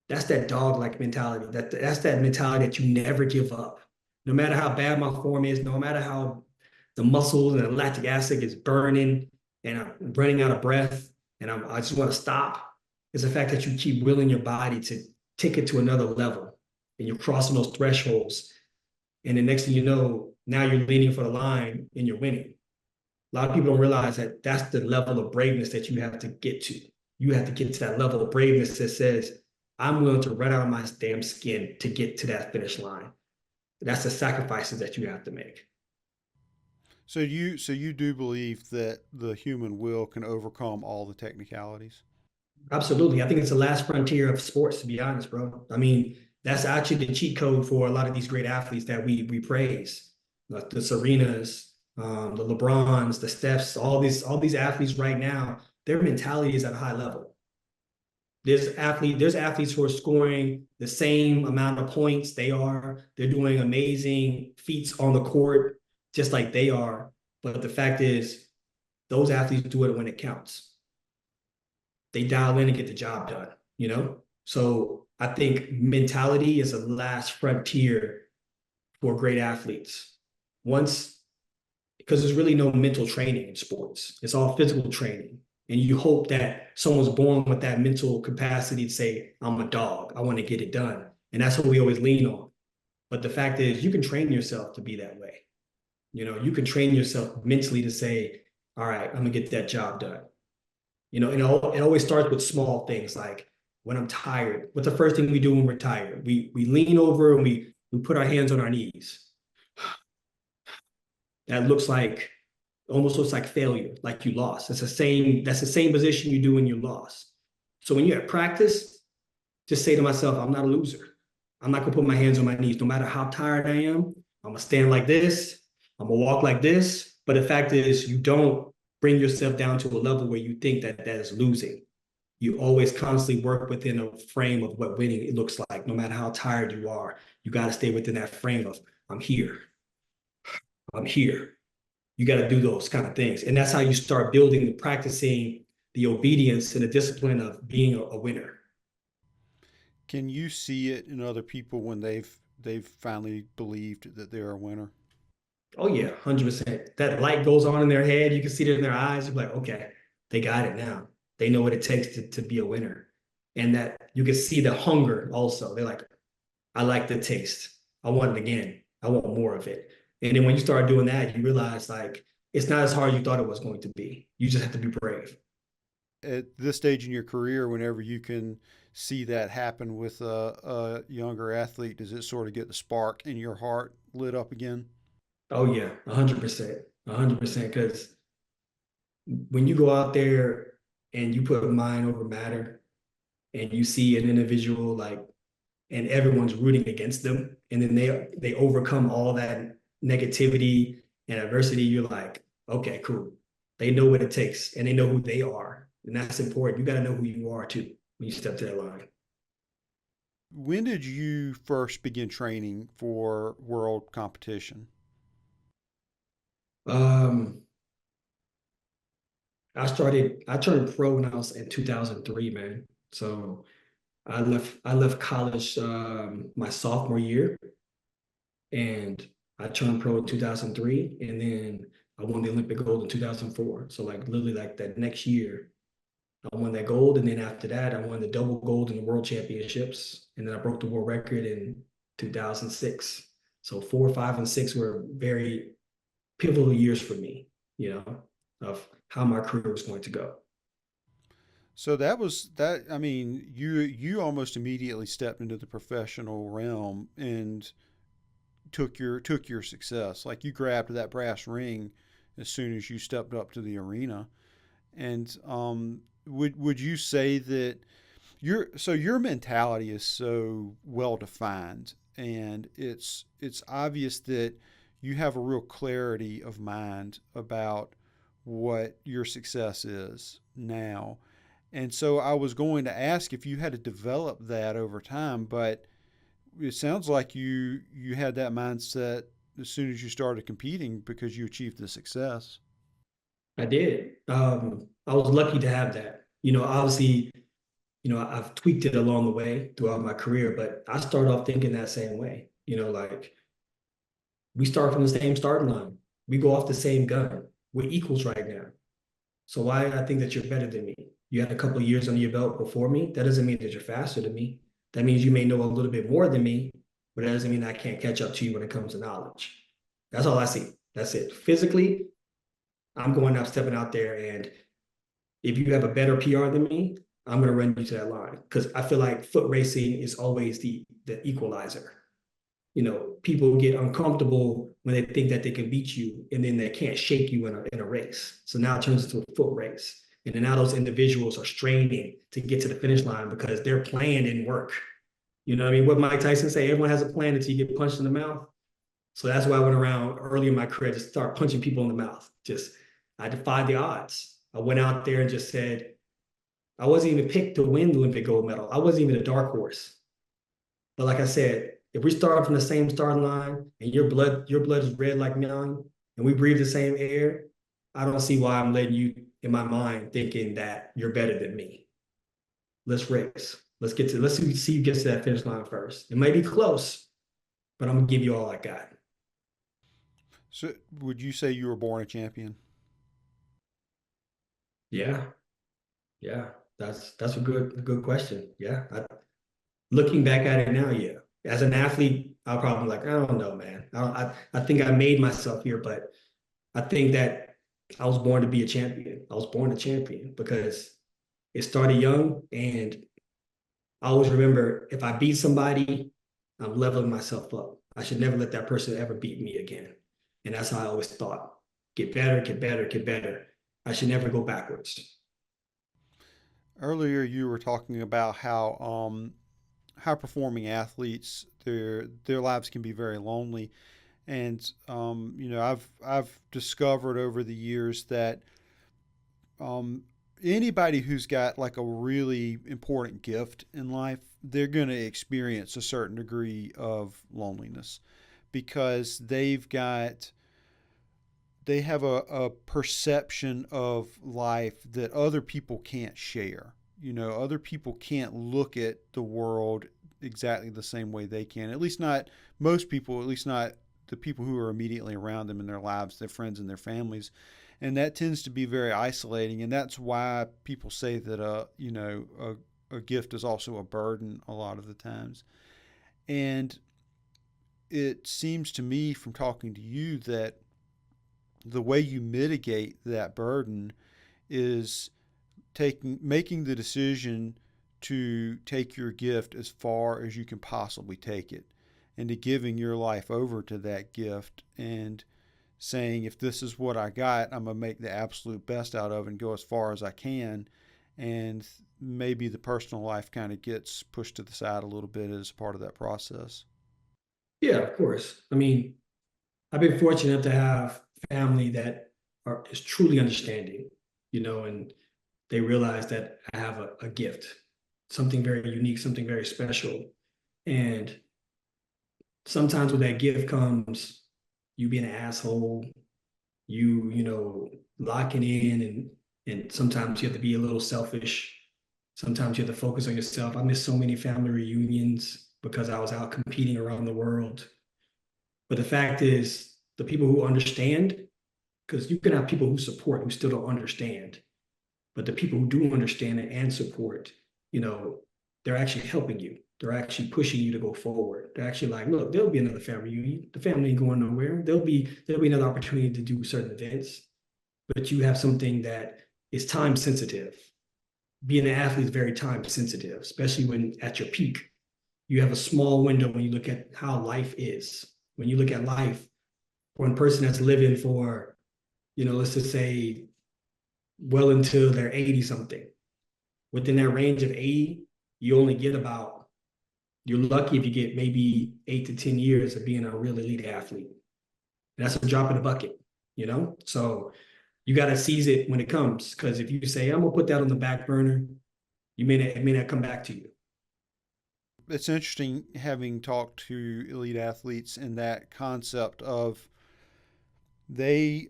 That's that dog-like mentality. That's that mentality that you never give up. No matter how bad my form is, no matter how the muscles and the lactic acid is burning and I'm running out of breath and I just want to stop, is the fact that you keep willing your body to take it to another level, and you're crossing those thresholds. And the next thing you know, now you're leaning for the line and you're winning. A lot of people don't realize that that's the level of braveness that you have to get to. You have to get to that level of braveness that says, I'm willing to run out of my damn skin to get to that finish line. That's the sacrifices that you have to make. So you do believe that the human will can overcome all the technicalities? Absolutely. I think it's the last frontier of sports, to be honest, bro. I mean, that's actually the cheat code for a lot of these great athletes that we praise. Like the Serenas, the LeBrons, the Stephs, all these athletes right now, their mentality is at a high level. There's athletes who are scoring the same amount of points they are. They're doing amazing feats on the court, just like they are. But the fact is, those athletes do it when it counts. They dial in and get the job done. So I think mentality is the last frontier for great athletes. Once, because there's really no mental training in sports, it's all physical training. And you hope that someone's born with that mental capacity to say, I'm a dog, I want to get it done. And that's what we always lean on. But the fact is, you can train yourself to be that way. You can train yourself mentally to say, all right, I'm going to get that job done. It always starts with small things, like when I'm tired. What's the first thing we do when we're tired? We lean over and we put our hands on our knees. That almost looks like failure, like you lost. That's the same position you do when you lost. So when you're at practice, just say to myself, I'm not a loser. I'm not gonna put my hands on my knees. No matter how tired I am, I'm gonna stand like this. I'm gonna walk like this. But the fact is, you don't bring yourself down to a level where you think that that is losing. You always constantly work within a frame of what winning it looks like. No matter how tired you are, you got to stay within that frame of, I'm here. I'm here. You got to do those kind of things. And that's how you start building and practicing the obedience and the discipline of being a winner. Can you see it in other people when they've finally believed that they're a winner? Oh yeah, 100%. That light goes on in their head. You can see it in their eyes. You're like, okay, they got it now. They know what it takes to be a winner. And that you can see the hunger also. They're like, I like the taste. I want it again. I want more of it. And then when you start doing that, you realize like it's not as hard as you thought it was going to be. You just have to be brave. At this stage in your career, whenever you can see that happen with a younger athlete, does it sort of get the spark in your heart lit up again? Oh yeah, 100%, 100%. Because when you go out there and you put mind over matter, and you see an individual like, and everyone's rooting against them, and then they overcome all that negativity and adversity, you're like, okay, cool. They know what it takes, and they know who they are, and that's important. You got to know who you are too when you step to that line. When did you first begin training for world competition? Um, I turned pro when I was in 2003, man. So I left college my sophomore year, and I turned pro in 2003, and then I won the Olympic gold in 2004. So like literally like that next year, I won that gold, and then after that, I won the double gold in the world championships, and then I broke the world record in 2006. So four, five, and six were very pivotal years for me, you know, of how my career was going to go. So that was that. I mean, you almost immediately stepped into the professional realm and took your success. Like you grabbed that brass ring as soon as you stepped up to the arena. And would you say that your mentality is so well defined, and it's obvious that you have a real clarity of mind about what your success is now. And so I was going to ask if you had to develop that over time, but it sounds like you had that mindset as soon as you started competing because you achieved the success. I did. I was lucky to have that. Obviously, I've tweaked it along the way throughout my career, but I started off thinking that same way. Like we start from the same starting line. We go off the same gun. We're equals right now. So why I think that you're better than me? You had a couple of years under your belt before me. That doesn't mean that you're faster than me. That means you may know a little bit more than me, but that doesn't mean I can't catch up to you when it comes to knowledge. That's all I see. That's it. Physically, I'm going up, stepping out there, and if you have a better PR than me, I'm going to run you to that line because I feel like foot racing is always the equalizer. People get uncomfortable when they think that they can beat you and then they can't shake you in a race. So now it turns into a foot race. And then now those individuals are straining to get to the finish line because their plan didn't work. You know what I mean? What Mike Tyson say, everyone has a plan until you get punched in the mouth. So that's why I went around early in my career to start punching people in the mouth. I defied the odds. I went out there and just said, I wasn't even picked to win the Olympic gold medal. I wasn't even a dark horse. But like I said, if we start from the same starting line and your blood is red like mine, and we breathe the same air, I don't see why I'm letting you in my mind thinking that you're better than me. Let's race. Let's see who gets to that finish line first. It may be close, but I'm gonna give you all I got. So would you say you were born a champion? Yeah, yeah. That's a good question. Yeah. Looking back at it now, yeah. As an athlete, I'll probably like, I don't know, man. I think I made myself here, but I think that I was born to be a champion. I was born a champion because it started young, and I always remember if I beat somebody, I'm leveling myself up. I should never let that person ever beat me again. And that's how I always thought. Get better, get better, get better. I should never go backwards. Earlier, you were talking about how high performing athletes their lives can be very lonely, and I've discovered over the years that um, anybody who's got like a really important gift in life, they're going to experience a certain degree of loneliness because they have a perception of life that other people can't share. Other people can't look at the world exactly the same way they can. At least not most people, at least not the people who are immediately around them in their lives, their friends and their families. And that tends to be very isolating. And that's why people say that, a gift is also a burden a lot of the times. And it seems to me from talking to you that the way you mitigate that burden is making the decision to take your gift as far as you can possibly take it, and to giving your life over to that gift, and saying, if this is what I got, I'm going to make the absolute best out of it and go as far as I can. And maybe the personal life kind of gets pushed to the side a little bit as part of that process. Yeah, of course. I mean, I've been fortunate to have family that is truly understanding, and they realize that I have a gift, something very unique, something very special. And sometimes when that gift comes, you being an asshole, locking in, and sometimes you have to be a little selfish. Sometimes you have to focus on yourself. I miss so many family reunions because I was out competing around the world. But the fact is, the people who understand, because you can have people who support who still don't understand, but the people who do understand it and support, you know, they're actually helping you. They're actually pushing you to go forward. They're actually like, look, there'll be another family reunion. The family ain't going nowhere. There'll be another opportunity to do certain events, but you have something that is time sensitive. Being an athlete is very time sensitive, especially when at your peak. You have a small window when you look at how life is. When you look at life, one person that's living for, let's just say well into their 80 something. Within that range of 80, you're lucky if you get maybe 8 to 10 years of being a real elite athlete. And that's a drop in the bucket. So you got to seize it when it comes. Because if you say, I'm going to put that on the back burner, it may not come back to you. It's interesting having talked to elite athletes and that concept of they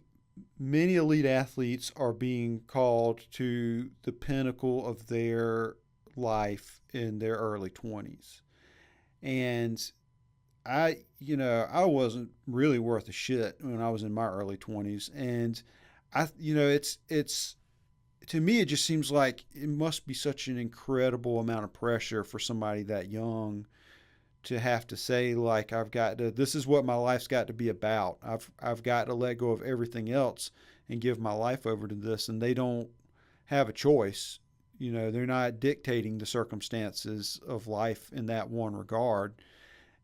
many elite athletes are being called to the pinnacle of their life in their early 20s. And I wasn't really worth a shit when I was in my early 20s. And it's to me, it just seems like it must be such an incredible amount of pressure for somebody that young to have to say, like, this is what my life's got to be about. I've got to let go of everything else and give my life over to this. And they don't have a choice. They're not dictating the circumstances of life in that one regard.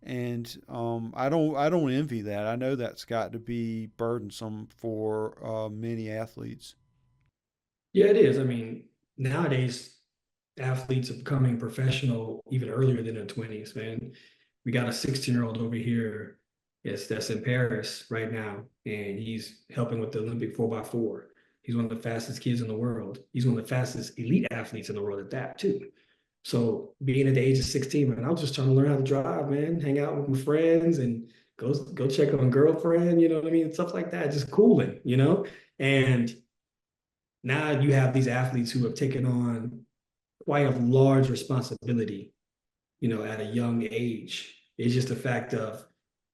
And I don't envy that. I know that's got to be burdensome for many athletes. Yeah, it is. I mean, nowadays, athletes are becoming professional even earlier than their 20s, man. We got a 16-year-old over here, yes, that's in Paris right now, and he's helping with the Olympic 4x4. He's one of the fastest kids in the world. He's one of the fastest elite athletes in the world at that, too. So being at the age of 16, man, I was just trying to learn how to drive, man, hang out with my friends and go check on girlfriend, you know what I mean? Stuff like that, just cooling. And now you have these athletes who have taken on quite a large responsibility, at a young age. It's just a fact of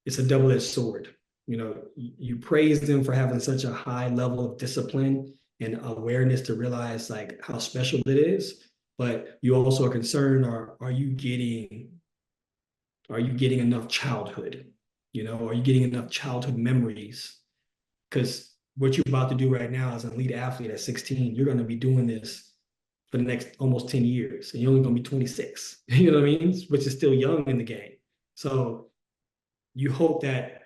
it's a double-edged sword. You praise them for having such a high level of discipline and awareness to realize like how special it is, but you also are concerned, are you getting enough childhood? Are you getting enough childhood memories? Because what you're about to do right now as an elite athlete at 16, you're going to be doing this for the next almost 10 years, and you're only going to be 26. You know what I mean? Which is still young in the game. So you hope that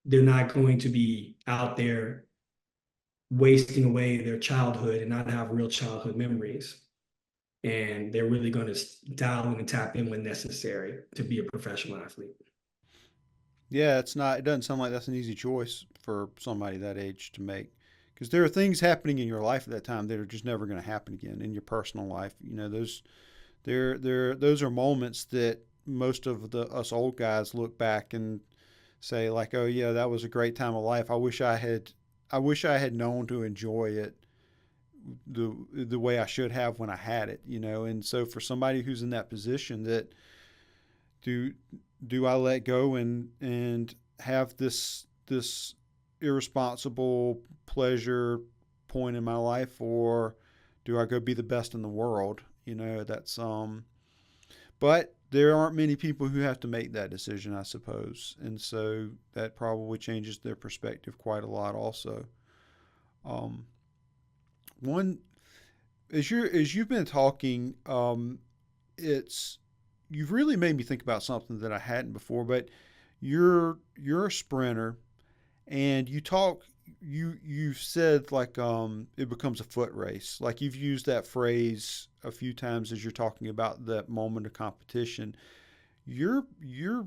they're not going to be out there wasting away their childhood and not have real childhood memories. And they're really going to dial in and tap in when necessary to be a professional athlete. Yeah, it's not. It doesn't sound like that's an easy choice for somebody that age to make, because there are things happening in your life at that time that are just never going to happen again in your personal life. Those are moments that most of us old guys look back and say, like, oh yeah, that was a great time of life. I wish I had known to enjoy it the way I should have when I had it. And so for somebody who's in that position, that do do I let go and have this irresponsible pleasure point in my life, or do I go be the best in the world? That's but there aren't many people who have to make that decision, I suppose, and so that probably changes their perspective quite a lot. Also, um, one as you've been talking, it's you've really made me think about something that I hadn't before. But you're a sprinter, and you've said like it becomes a foot race. Like you've used that phrase a few times as you're talking about that moment of competition. Your your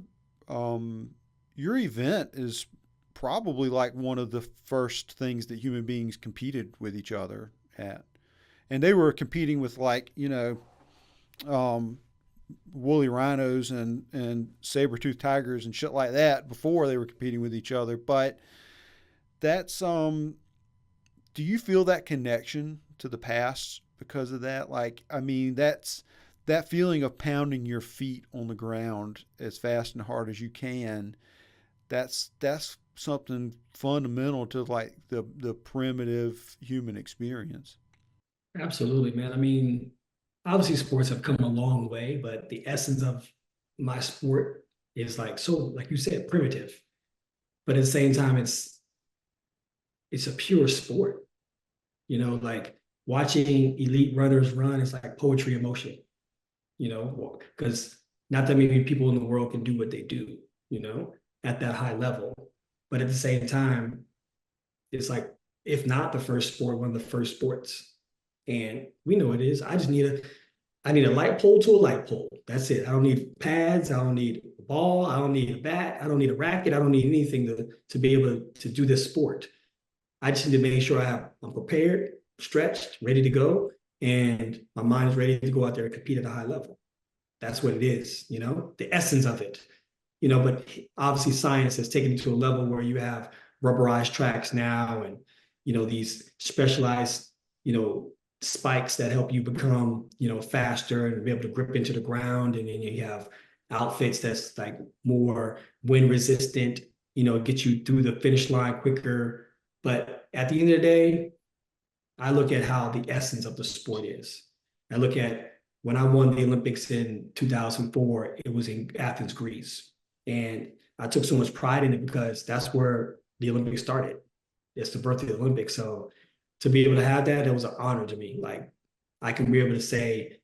your event is probably like one of the first things that human beings competed with each other at. And they were competing with like, um, woolly rhinos and saber-toothed tigers and shit like that before they were competing with each other. But that's do you feel that connection to the past because of that? Like, I mean, that's that feeling of pounding your feet on the ground as fast and hard as you can. That's something fundamental to like the primitive human experience. Absolutely, man. I mean, obviously sports have come a long way, but the essence of my sport is like so, like you said, primitive. But at the same time, it's a pure sport. Like watching elite runners run is like poetry in motion, because not that many people in the world can do what they do, you know, at that high level. But at the same time, it's like, if not the first sport, one of the first sports. And we know it is. I need a light pole to a light pole. That's it. I don't need pads. I don't need a ball. I don't need a bat. I don't need a racket. I don't need anything to be able to do this sport. I just need to make sure I'm prepared, stretched, ready to go, and my mind is ready to go out there and compete at a high level. That's what it is, the essence of it. But obviously science has taken it to a level where you have rubberized tracks now and, these specialized, spikes that help you become, faster and be able to grip into the ground. And then you have outfits that's like more wind resistant, get you through the finish line quicker. But at the end of the day, I look at how the essence of the sport is. I look at when I won the Olympics in 2004, it was in Athens, Greece. And I took so much pride in it because that's where the Olympics started. It's the birth of the Olympics. So to be able to have that, it was an honor to me. Like I can be able to say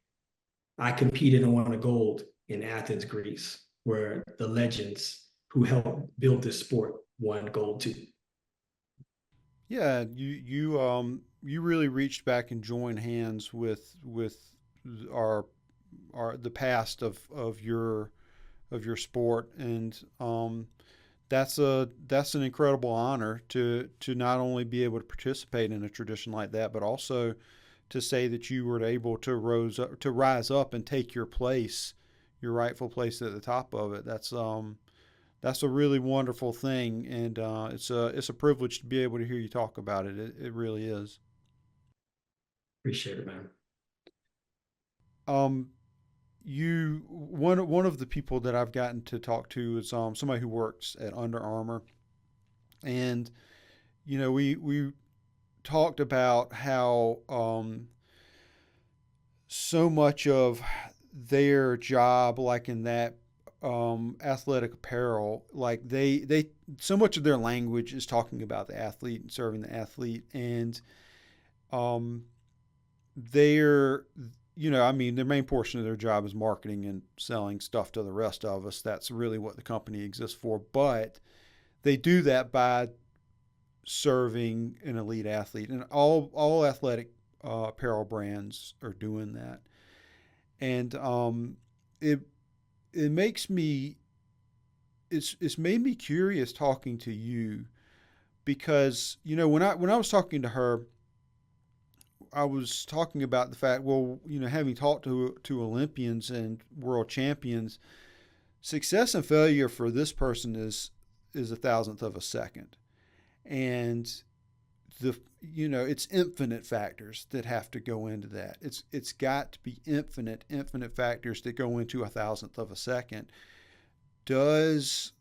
I competed and won a gold in Athens, Greece, where the legends who helped build this sport won gold too. Yeah, you really reached back and joined hands with our the past of your sport, and that's an incredible honor to not only be able to participate in a tradition like that, but also to say that you were able to rise up and take your place, your rightful place at the top of it. That's a really wonderful thing, and it's a privilege to be able to hear you talk about it. It really is. Appreciate it, man. Um, you one of the people that I've gotten to talk to is somebody who works at Under Armour, and we talked about how so much of their job, like in that athletic apparel, like they so much of their language is talking about the athlete and serving the athlete, and um, they're I mean, their main portion of their job is marketing and selling stuff to the rest of us. That's really what the company exists for. But they do that by serving an elite athlete, and all athletic apparel brands are doing that. And it it makes me it's made me curious talking to you because when I was talking to her, I was talking about the fact, well, having talked to Olympians and world champions, success and failure for this person is a thousandth of a second, and it's infinite factors that have to go into that. It's got to be infinite factors that go into a thousandth of a second. Does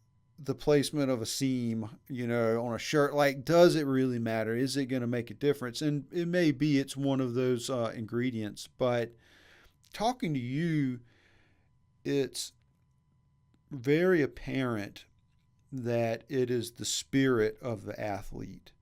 the placement of a seam, on a shirt. Like, does it really matter? Is it going to make a difference? And it may be it's one of those ingredients, but talking to you, it's very apparent that it is the spirit of the athlete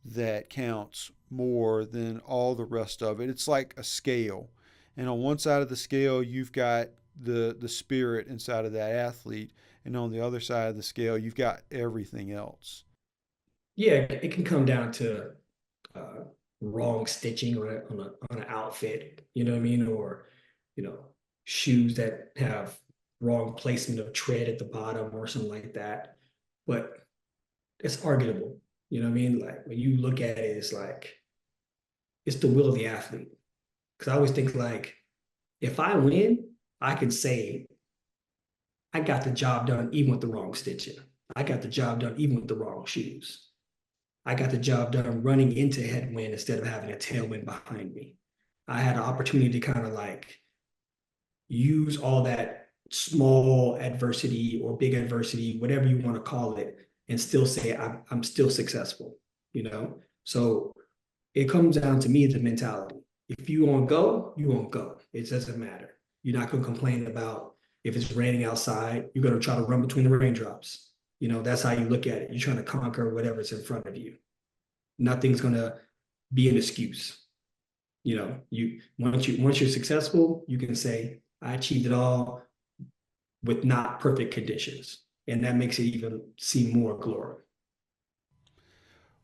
that counts more than all the rest of it. It's like a scale. And on one side of the scale, you've got the spirit inside of that athlete. And on the other side of the scale, you've got everything else. Yeah, it can come down to uh, wrong stitching on an outfit, you know what I mean? Or, you know, shoes that have wrong placement of tread at the bottom or something like that. But it's arguable, you know what I mean? Like when you look at it, it's like, it's the will of the athlete. Because I always think like, if I win, I can say I got the job done even with the wrong stitching. I got the job done even with the wrong shoes. I got the job done running into headwind instead of having a tailwind behind me. I had an opportunity to kind of like use all that small adversity or big adversity, whatever you want to call it, and still say I'm still successful, you know? So it comes down to me, the mentality. If you want to go, you won't go. It doesn't matter. You're not going to complain about if it's raining outside. You're going to try to run between the raindrops. You know, that's how you look at it. You're trying to conquer whatever's in front of you. Nothing's going to be an excuse. You know, once you're successful, you can say, I achieved it all with not perfect conditions. And that makes it even seem more glory.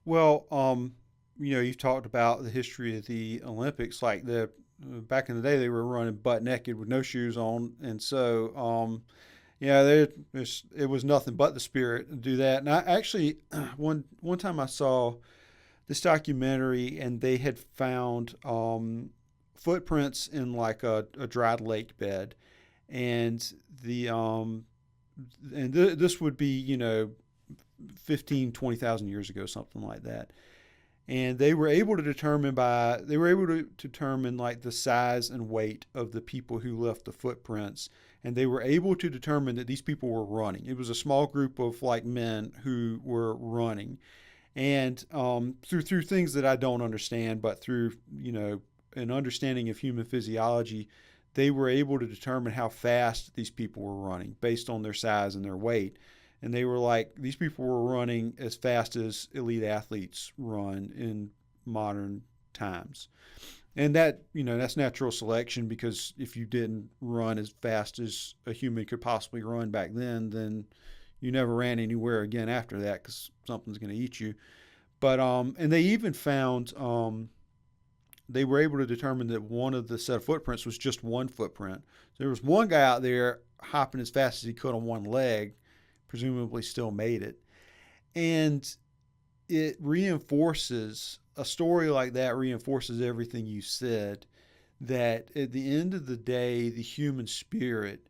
Well, you've talked about the history of the Olympics. Like the back in the day, they were running butt naked with no shoes on, and so yeah, it was nothing but the spirit to do that. And I actually one time I saw this documentary, and they had found footprints in like a dried lake bed, and this would be 15, 20,000 years ago, something like that. And they were able to determine like the size and weight of the people who left the footprints, and they were able to determine that these people were running. It was a small group of like men who were running, and through things that I don't understand, but through an understanding of human physiology, they were able to determine how fast these people were running based on their size and their weight. And they were like, these people were running as fast as elite athletes run in modern times. And that's natural selection, because if you didn't run as fast as a human could possibly run back then you never ran anywhere again after that, because something's going to eat you. But and they even found they were able to determine that one of the set of footprints was just one footprint. So there was one guy out there hopping as fast as he could on one leg, presumably still made it. And it reinforces a story like that, reinforces everything you said, that at the end of the day, the human spirit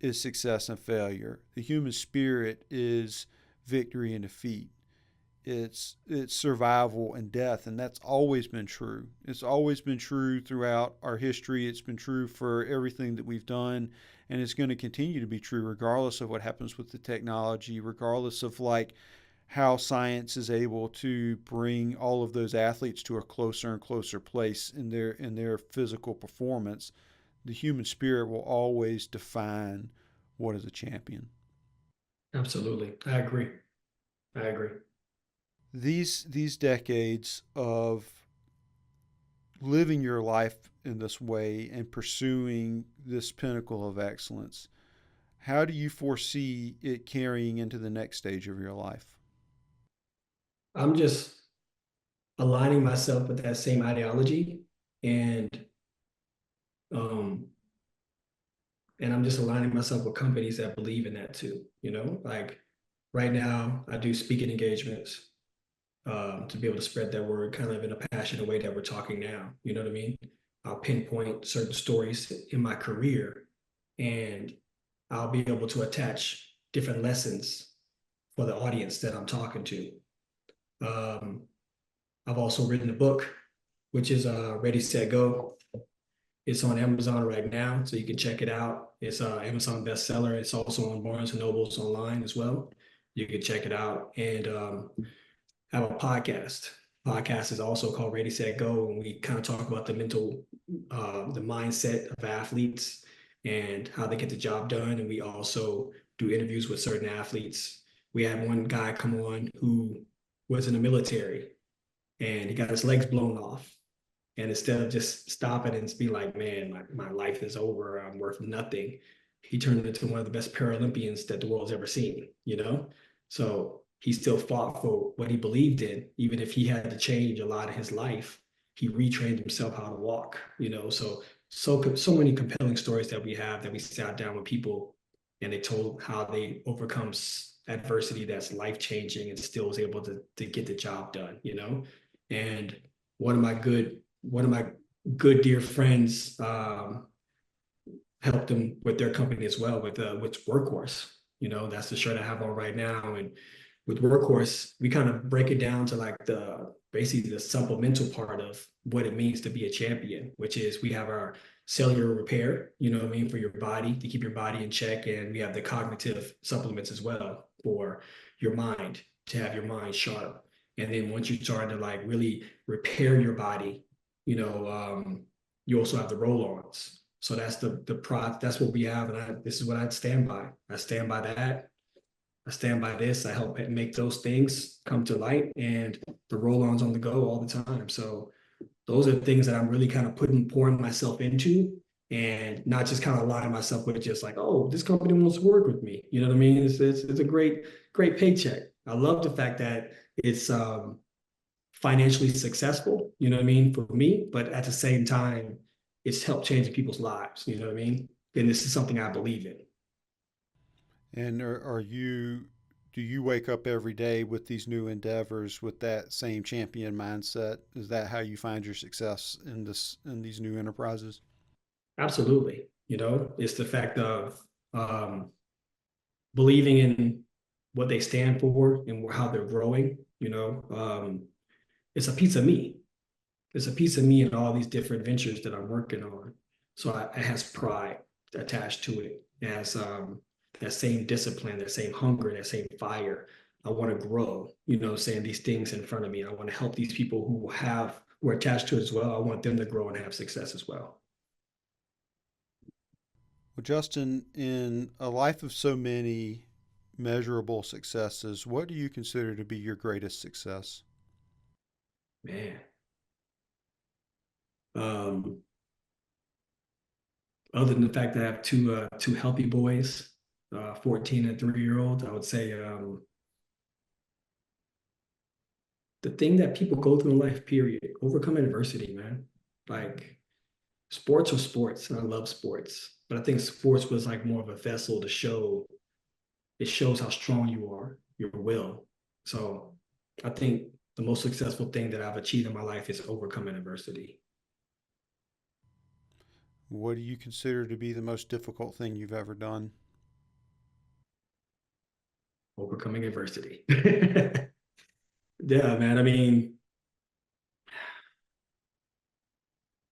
is success and failure. The human spirit is victory and defeat. It's survival and death, and that's always been true. It's always been true throughout our history. It's been true for everything that we've done, and it's going to continue to be true regardless of what happens with the technology, regardless of like how science is able to bring all of those athletes to a closer and closer place in their physical performance. The human spirit will always define what is a champion. Absolutely. I agree. I agree. These decades of living your life in this way and pursuing this pinnacle of excellence, how do you foresee it carrying into the next stage of your life? I'm just aligning myself with that same ideology, and um and I'm just aligning myself with companies that believe in that too. You know, like right now I do speaking engagements to be able to spread that word kind of in a passionate way that we're talking now. You know what I mean? I'll pinpoint certain stories in my career, and I'll be able to attach different lessons for the audience that I'm talking to. Um, I've also written a book, which is Ready, Set, Go. It's on Amazon right now, so you can check it out. It's Amazon bestseller. It's also on Barnes and Nobles online as well. You can check it out. And have a podcast. Podcast is also called Ready, Set, Go, and we kind of talk about the mental, the mindset of athletes and how they get the job done. And we also do interviews with certain athletes. We had one guy come on who was in the military and he got his legs blown off. And instead of just stopping and be like, man, my life is over, I'm worth nothing, he turned into one of the best Paralympians that the world's ever seen, you know? So he still fought for what he believed in, even if he had to change a lot of his life. He retrained himself how to walk, you know? So many compelling stories that we have that we sat down with people and they told how they overcome adversity that's life changing and still was able to get the job done, you know? And one of my good dear friends helped them with their company as well with Workhorse. You know, that's the shirt I have on right now. And with Workhorse, we kind of break it down to like the basically the supplemental part of what it means to be a champion, which is we have our cellular repair, you know what I mean, for your body to keep your body in check. And we have the cognitive supplements as well for your mind, to have your mind sharp. And then once you start to like really repair your body, you know, you also have the roll-ons. So that's the prod. That's what we have, and this is what I'd stand by. I stand by that. I stand by this. I help make those things come to light, and the roll-ons on the go all the time. So those are things that I'm really kind of pouring myself into, and not just kind of lying myself with just like, oh, this company wants to work with me. You know what I mean? It's a great paycheck. I love the fact that it's financially successful, you know what I mean, for me, but at the same time, it's helped changing people's lives, you know what I mean? And this is something I believe in. And do you wake up every day with these new endeavors with that same champion mindset? Is that how you find your success in these new enterprises? Absolutely. You know, it's the fact of believing in what they stand for and how they're growing, you know. It's a piece of me. It's a piece of me in all these different ventures that I'm working on. So it has pride attached to it. It has that same discipline, that same hunger, that same fire. I want to grow, you know, saying these things in front of me. I want to help these people who are attached to it as well. I want them to grow and have success as well. Well, Justin, in a life of so many measurable successes, what do you consider to be your greatest success? Man. Um, Other than the fact that I have two healthy boys, 14 and 3 year old, I would say the thing that people go through in life, period, overcome adversity, man. Like sports are sports, and I love sports, but I think sports was like more of a vessel to show. It shows how strong you are, your will. So I think the most successful thing that I've achieved in my life is overcoming adversity, What do you consider to be the most difficult thing you've ever done? overcoming adversity. Yeah, man. I mean,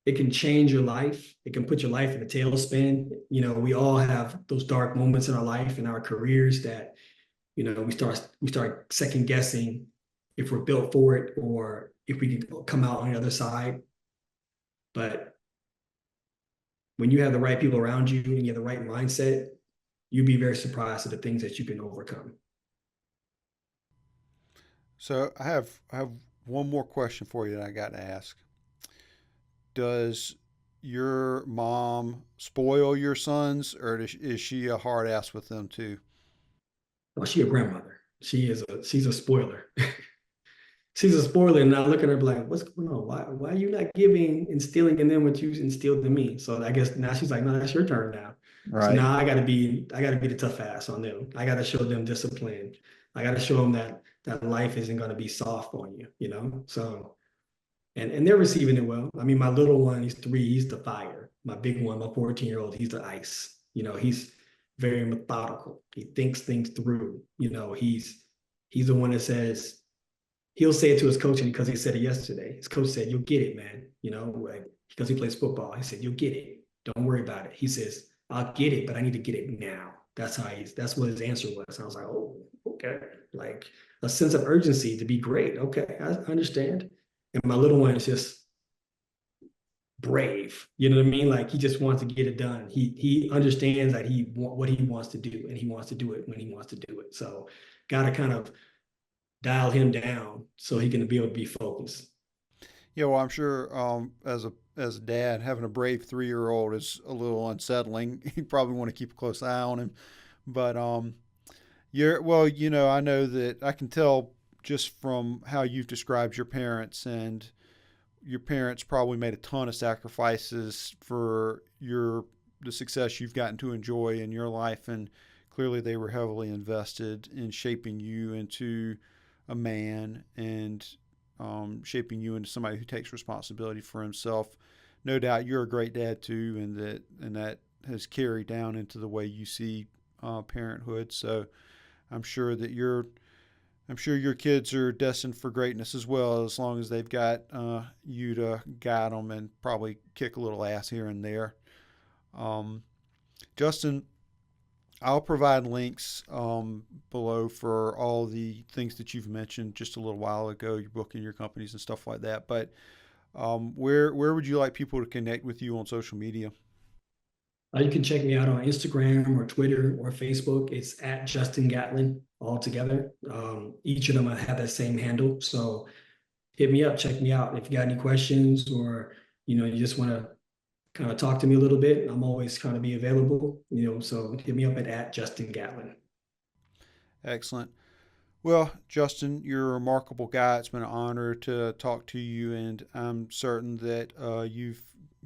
it can change your life. It can put your life in a tailspin. You know, we all have those dark moments in our life and our careers that, you know, we start second guessing if we're built for it or if we can come out on the other side. But when you have the right people around you and you have the right mindset, you'd be very surprised at the things that you can overcome. So I have one more question for you that I got to ask. Does your mom spoil your sons, or is she a hard ass with them too? Well, she a grandmother. She's a spoiler. She's a spoiler, and I look at her like, "What's going on? Why are you not giving, instilling in them what you instilled in me?" So I guess now she's like, "No, that's your turn now." So Right. now I gotta be the tough ass on them. I gotta show them discipline. I gotta show them that life isn't gonna be soft on you, you know. So and they're receiving it well. I mean, my little one, he's 3, he's the fire. My big one, my 14-year-old, he's the ice. You know, he's very methodical. He thinks things through. You know, he's the one that says he'll say it to his coach, and because he said it yesterday, his coach said, "You'll get it, man." You know, like because he plays football, he said, "You'll get it. Don't worry about it." He says, "I'll get it, but I need to get it now." That's what his answer was. I was like, "Oh, okay, like a sense of urgency to be great. Okay, I understand. And my little one is just brave. You know what I mean? Like he just wants to get it done. He understands that what he wants to do, and he wants to do it when he wants to do it. So got to kind of dial him down so he can be able to be focused. Yeah, well, I'm sure as a dad, having a brave 3 year old is a little unsettling. You probably want to keep a close eye on him, but you're well. I know that I can tell just from how you've described your parents, and your parents probably made a ton of sacrifices for the success you've gotten to enjoy in your life, and clearly they were heavily invested in shaping you into a man and shaping you into somebody who takes responsibility for himself. No doubt you're a great dad too, and that has carried down into the way you see parenthood. So I'm sure that I'm sure your kids are destined for greatness as well, as long as they've got you to guide them and probably kick a little ass here and there. Um, Justin, I'll provide links below for all the things that you've mentioned just a little while ago, your book and your companies and stuff like that. But where would you like people to connect with you on social media? You can check me out on Instagram or Twitter or Facebook. It's at Justin Gatlin all together. Each of them I have that same handle. So hit me up, check me out. If you got any questions or you just want to kind of talk to me a little bit, I'm always kind of be available. So hit me up at Justin Gatlin. Excellent. Well, Justin, you're a remarkable guy. It's been an honor to talk to you, and I'm certain that you've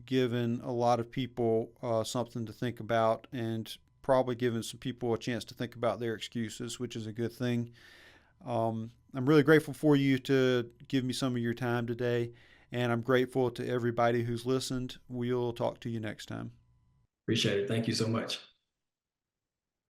given a lot of people something to think about, and probably given some people a chance to think about their excuses, which is a good thing. I'm really grateful for you to give me some of your time today, and I'm grateful to everybody who's listened. We'll talk to you next time. Appreciate it. Thank you so much.